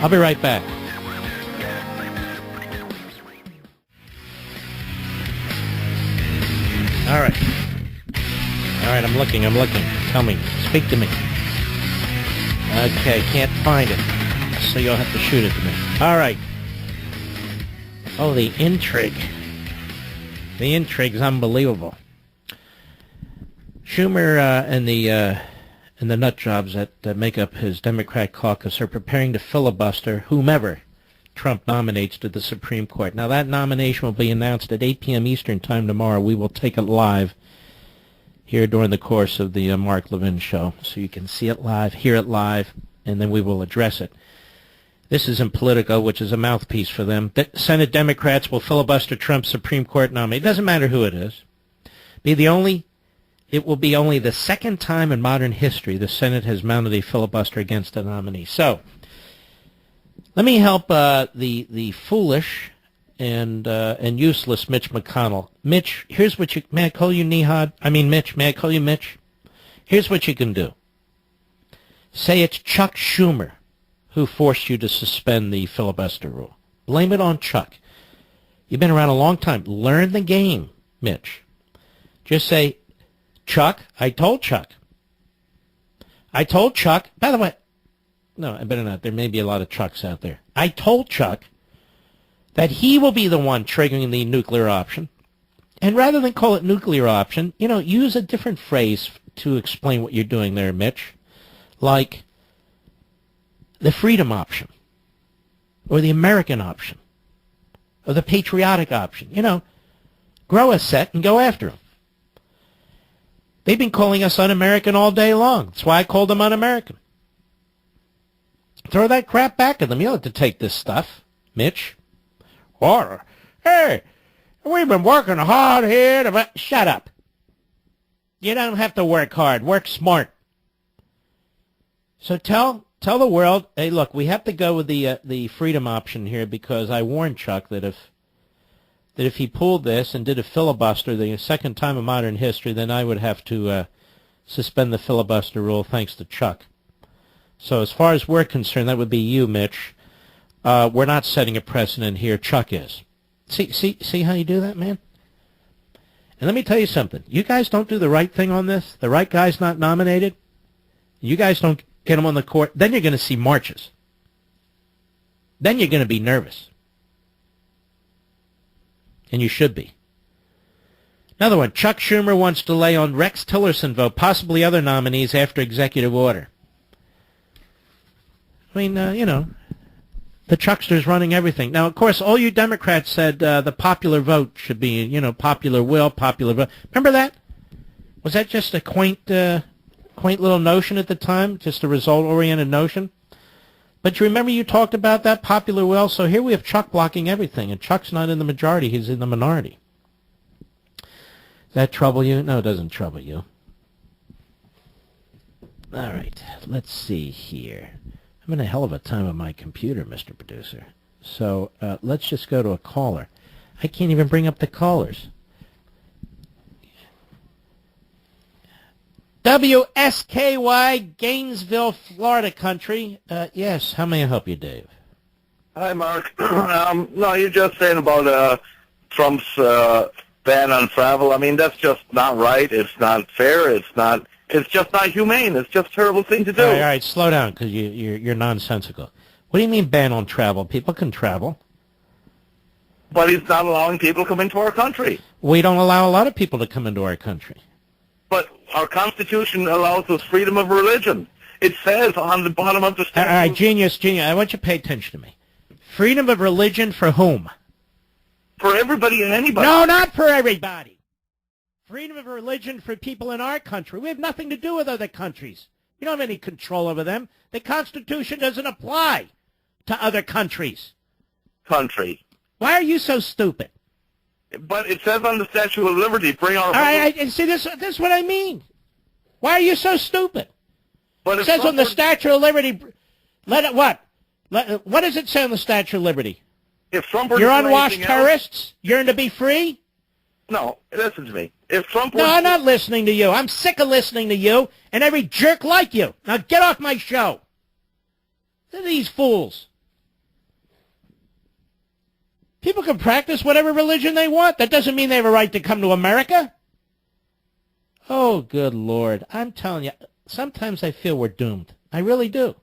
I'll be right back. All right. All right, I'm looking. Tell me. Speak to me. Okay, can't find it. So you'll have to shoot it to me. All right. Oh, the intrigue. The intrigue's unbelievable. Schumer and the nut jobs that make up his Democrat caucus are preparing to filibuster whomever Trump nominates to the Supreme Court. Now, that nomination will be announced at 8 p.m. Eastern Time tomorrow. We will take it live here during the course of the Mark Levin show, so you can see it live, hear it live, and then we will address it. This is in Politico, which is a mouthpiece for them. Senate Democrats will filibuster Trump's Supreme Court nominee. It doesn't matter who it is. It will be only the second time in modern history the Senate has mounted a filibuster against a nominee. So, let me help the foolish and useless Mitch McConnell. Mitch, here's what you... May I call you Nihad? I mean, Mitch. May I call you Mitch? Here's what you can do. Say it's Chuck Schumer who forced you to suspend the filibuster rule. Blame it on Chuck. You've been around a long time. Learn the game, Mitch. Just say, Chuck, I told Chuck. I told Chuck... By the way... No, I better not. There may be a lot of Chucks out there. I told Chuck that he will be the one triggering the nuclear option. And rather than call it nuclear option, use a different phrase to explain what you're doing there, Mitch. Like the freedom option, or the American option, or the patriotic option. Grow a set and go after them. They've been calling us un-American all day long. That's why I called them un-American. Throw that crap back at them. You don't have to take this stuff, Mitch. Or, hey, we've been working hard here to... Shut up. You don't have to work hard. Work smart. So tell the world, hey, look, we have to go with the freedom option here because I warned Chuck that if he pulled this and did a filibuster the second time in modern history, then I would have to suspend the filibuster rule thanks to Chuck. So as far as we're concerned, that would be you, Mitch. We're not setting a precedent here. Chuck is. See how you do that, man? And let me tell you something. You guys don't do the right thing on this. The right guy's not nominated. You guys don't get him on the court. Then you're going to see marches. Then you're going to be nervous. And you should be. Another one. Chuck Schumer wants to lay on Rex Tillerson vote, possibly other nominees after executive order. I mean, the Chuckster's running everything. Now, of course, all you Democrats said the popular vote should be, popular will, popular vote. Remember that? Was that just a quaint little notion at the time, just a result-oriented notion? But you remember you talked about that popular will? So here we have Chuck blocking everything, and Chuck's not in the majority. He's in the minority. Does that trouble you? No, it doesn't trouble you. All right, let's see here. I'm having a hell of a time on my computer, Mr. Producer. So let's just go to a caller. I can't even bring up the callers. WSKY, Gainesville, Florida country. Yes, how may I help you, Dave? Hi, Mark. No, you're just saying about Trump's ban on travel. I mean, that's just not right. It's not fair. It's just not humane. It's just a terrible thing to do. All right, slow down, because you're nonsensical. What do you mean ban on travel? People can travel. But he's not allowing people to come into our country. We don't allow a lot of people to come into our country. But our Constitution allows us freedom of religion. It says on the bottom of the statute. All right, genius. I want you to pay attention to me. Freedom of religion for whom? For everybody and anybody. No, not for everybody. Freedom of religion for people in our country. We have nothing to do with other countries. We don't have any control over them. The Constitution doesn't apply to other countries. Why are you so stupid? But it says on the Statue of Liberty, bring our... All right, see, this is what I mean. Why are you so stupid? But it says on the Statue of Liberty, what? What does it say on the Statue of Liberty? If Trump were You're to do unwashed anything terrorists? Yearn to be free? No, listen to me. If Trump were No, I'm not listening to you. I'm sick of listening to you and every jerk like you. Now get off my show. Look at these fools. People can practice whatever religion they want. That doesn't mean they have a right to come to America. Oh, good Lord. I'm telling you, sometimes I feel we're doomed. I really do.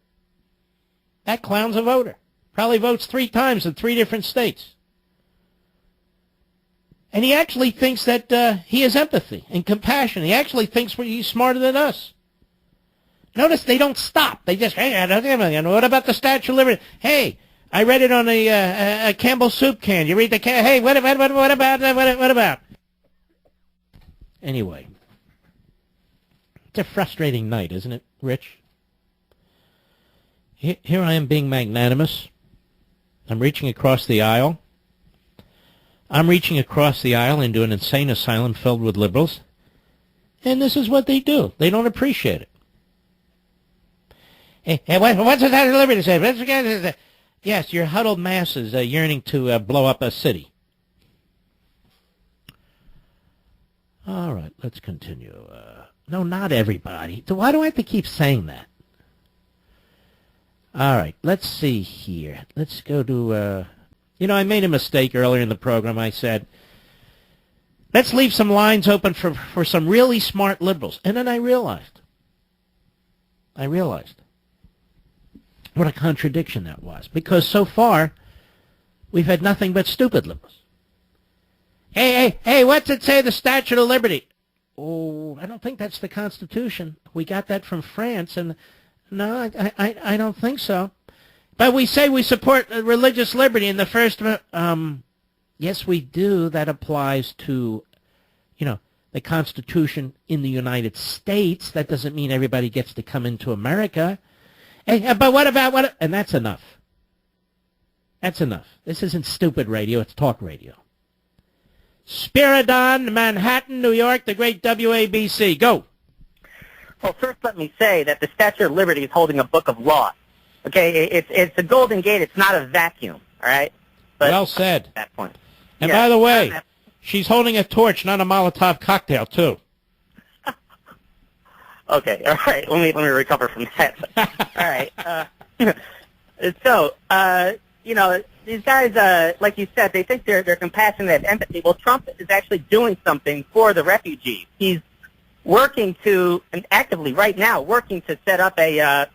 That clown's a voter. Probably votes 3 times in 3 different states. And he actually thinks that he has empathy and compassion. He actually thinks he's smarter than us. Notice they don't stop. They just, hey, what about the Statue of Liberty? Hey, I read it on a Campbell soup can. You read the can? Hey, what about? Anyway, it's a frustrating night, isn't it, Rich? Here I am being magnanimous. I'm reaching across the aisle. I'm reaching across the aisle into an insane asylum filled with liberals. And this is what they do. They don't appreciate it. Hey, what's the Statue of Liberty say? Yes, your huddled masses yearning to blow up a city. All right, let's continue. No, not everybody. Why do I have to keep saying that? All right, let's see here. Let's go to... I made a mistake earlier in the program. I said, let's leave some lines open for some really smart liberals. And then I realized what a contradiction that was. Because so far, we've had nothing but stupid liberals. Hey, what's it say, the Statue of Liberty? Oh, I don't think that's the Constitution. We got that from France, and no, I don't think so. But we say we support religious liberty in the First... yes, we do. That applies to, the Constitution in the United States. That doesn't mean everybody gets to come into America. Hey, but what about... And that's enough. That's enough. This isn't stupid radio. It's talk radio. Spiridon, Manhattan, New York, the great WABC. Go. Well, first let me say that the Statue of Liberty is holding a book of law. Okay, it's a Golden Gate. It's not a vacuum, all right? But Well said. at that point. And Yeah, by the way, she's holding a torch, not a Molotov cocktail, too. Okay, all right. Let me recover from that. All right. These guys, like you said, they think they're compassionate, empathy. Well, Trump is actually doing something for the refugees. He's working and actively right now working to set up a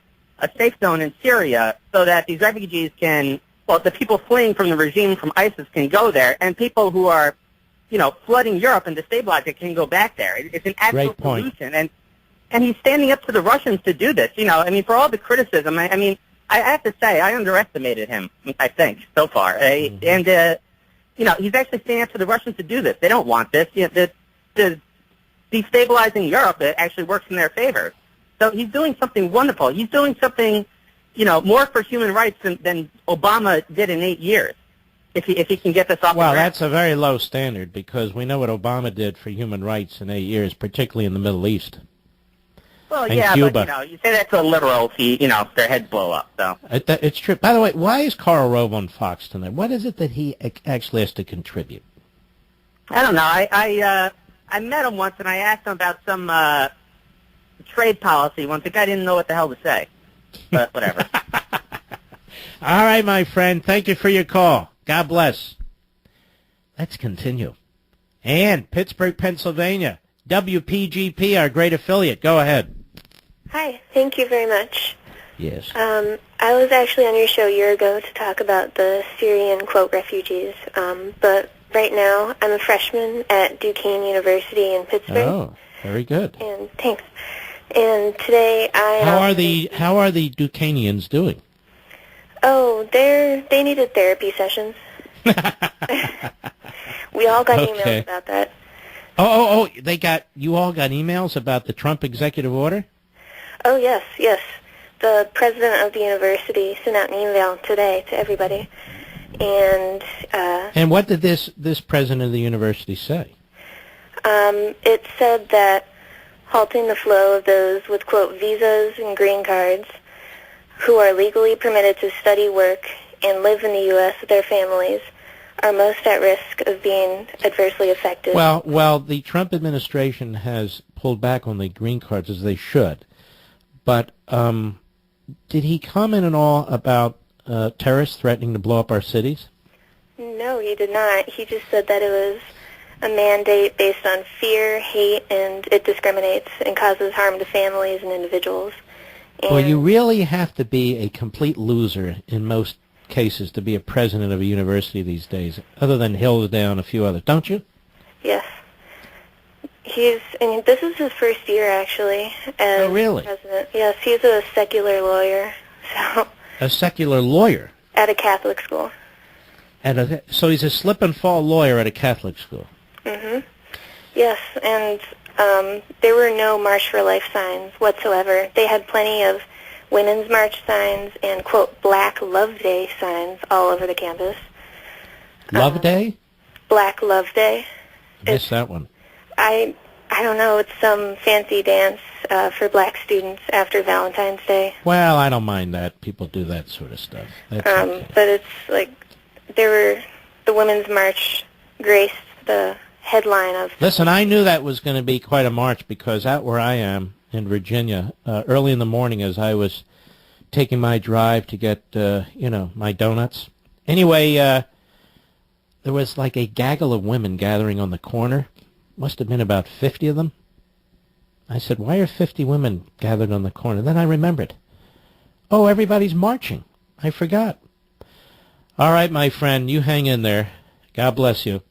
safe zone in Syria so that these refugees the people fleeing from the regime from ISIS can go there, and people who are, flooding Europe and destabilizing it can go back there. It's an actual Great point. solution, and he's standing up to the Russians to do this. For all the criticism, I have to say I underestimated him, I think, so far. And he's actually standing up to the Russians to do this. They don't want this. The destabilizing Europe, it actually works in their favor. So he's doing something wonderful. He's doing something, more for human rights than Obama did in 8 years, if he can get this off the Well, ground. that's a very low standard because we know what Obama did for human rights in 8 years, particularly in the Middle East. Well, and yeah, Cuba. but, you say that to a liberal, their heads blow up, so. It's true. By the way, why is Karl Rove on Fox tonight? What is it that he actually has to contribute? I don't know. I met him once, and I asked him about some trade policy once. The guy didn't know what the hell to say, but whatever. All right, my friend. Thank you for your call. God bless. Let's continue. And Pittsburgh, Pennsylvania. WPGP, our great affiliate. Go ahead. Hi, thank you very much. Yes. I was actually on your show a year ago to talk about the Syrian, quote, refugees, but right now I'm a freshman at Duquesne University in Pittsburgh. Oh, very good. And thanks. And today I... How are the Duquesnians doing? Oh, they needed therapy sessions. We all got emails about that. Oh, you all got emails about the Trump executive order? Oh, yes. The president of the university sent out an email today to everybody. And what did this president of the university say? It said that halting the flow of those with, quote, visas and green cards who are legally permitted to study, work, and live in the U.S. with their families are most at risk of being adversely affected. Well, the Trump administration has pulled back on the green cards, as they should. But did he comment at all about terrorists threatening to blow up our cities? No, he did not. He just said that it was a mandate based on fear, hate, and it discriminates and causes harm to families and individuals. Well, you really have to be a complete loser in most cases to be a president of a university these days, other than Hillsdale and a few others, don't you? Yes. This is his first year, actually, as president. Yes, he's a secular lawyer. So. A secular lawyer? At a Catholic school. So he's a slip-and-fall lawyer at a Catholic school? Mm-hmm. Yes, and there were no March for Life signs whatsoever. They had plenty of Women's March signs and, quote, Black Love Day signs all over the campus. Love Day? Black Love Day. I missed that one. I don't know. It's some fancy dance for black students after Valentine's Day. Well, I don't mind that. People do that sort of stuff. But it's like the Women's March graced the headline of... Listen, I knew that was going to be quite a march because out where I am in Virginia, early in the morning as I was taking my drive to get, my donuts. Anyway, there was like a gaggle of women gathering on the corner. Must have been about 50 of them. I said, why are 50 women gathered on the corner? Then I remembered. Oh, everybody's marching. I forgot. All right, my friend, you hang in there. God bless you.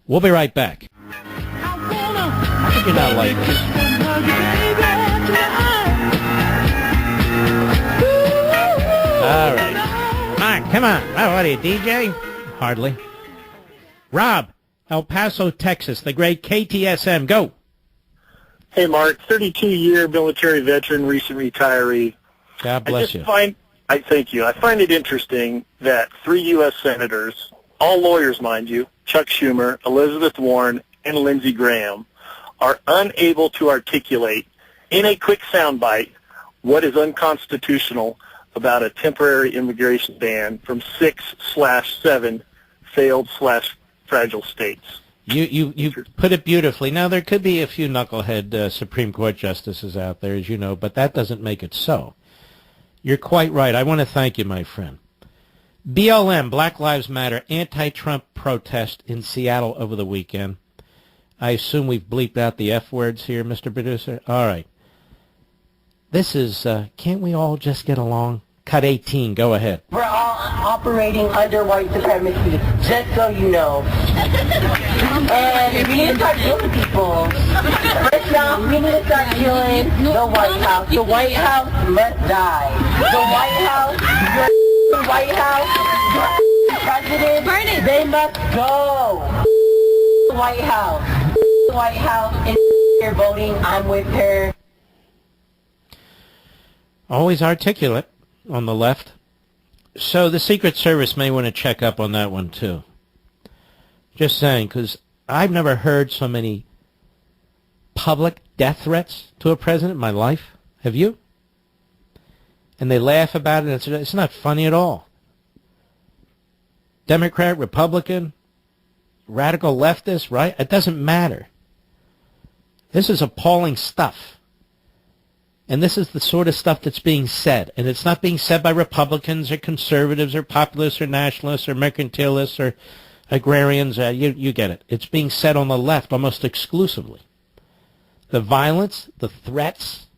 We'll be right back. How could you not like this? All right. Mark, come on. Oh, what are you, DJ? Hardly. Rob, El Paso, Texas, the great KTSM. Go. Hey, Mark, 32-year military veteran, recent retiree. God bless you. Thank you. I find it interesting that 3 U.S. senators, all lawyers, mind you, Chuck Schumer, Elizabeth Warren, and Lindsey Graham are unable to articulate in a quick soundbite what is unconstitutional about a temporary immigration ban from 6/7 failed/fragile states. You put it beautifully. Now, there could be a few knucklehead Supreme Court justices out there, as you know, but that doesn't make it so. You're quite right. I want to thank you, my friend. BLM, Black Lives Matter, anti-Trump protest in Seattle over the weekend. I assume we've bleeped out the F words here, Mr. Producer? All right. This is, can't we all just get along? Cut 18, go ahead. We're all operating under white supremacy, just so you know. And we need to start killing people. First off, we need to start killing the White House. The White House must die. The White House, your White House, your president, they must go. The White House. The White House, and you're voting, I'm with her. Always articulate on the left. So the Secret Service may want to check up on that one, too. Just saying, because I've never heard so many public death threats to a president in my life. Have you? And they laugh about it. It's not funny at all. Democrat, Republican, radical leftist, right? It doesn't matter. This is appalling stuff. And this is the sort of stuff that's being said. And it's not being said by Republicans or conservatives or populists or nationalists or mercantilists or agrarians. You get it. It's being said on the left almost exclusively. The violence, the threats.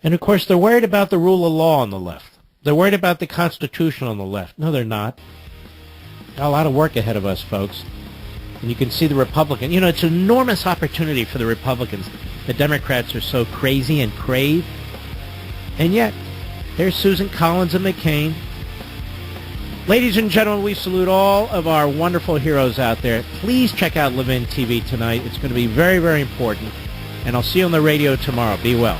And, of course, they're worried about the rule of law on the left. They're worried about the Constitution on the left. No, they're not. Got a lot of work ahead of us, folks. And you can see the Republican. It's an enormous opportunity for the Republicans. The Democrats are so crazy and crave. And yet, there's Susan Collins and McCain. Ladies and gentlemen, we salute all of our wonderful heroes out there. Please check out Levin TV tonight. It's going to be very, very important. And I'll see you on the radio tomorrow. Be well.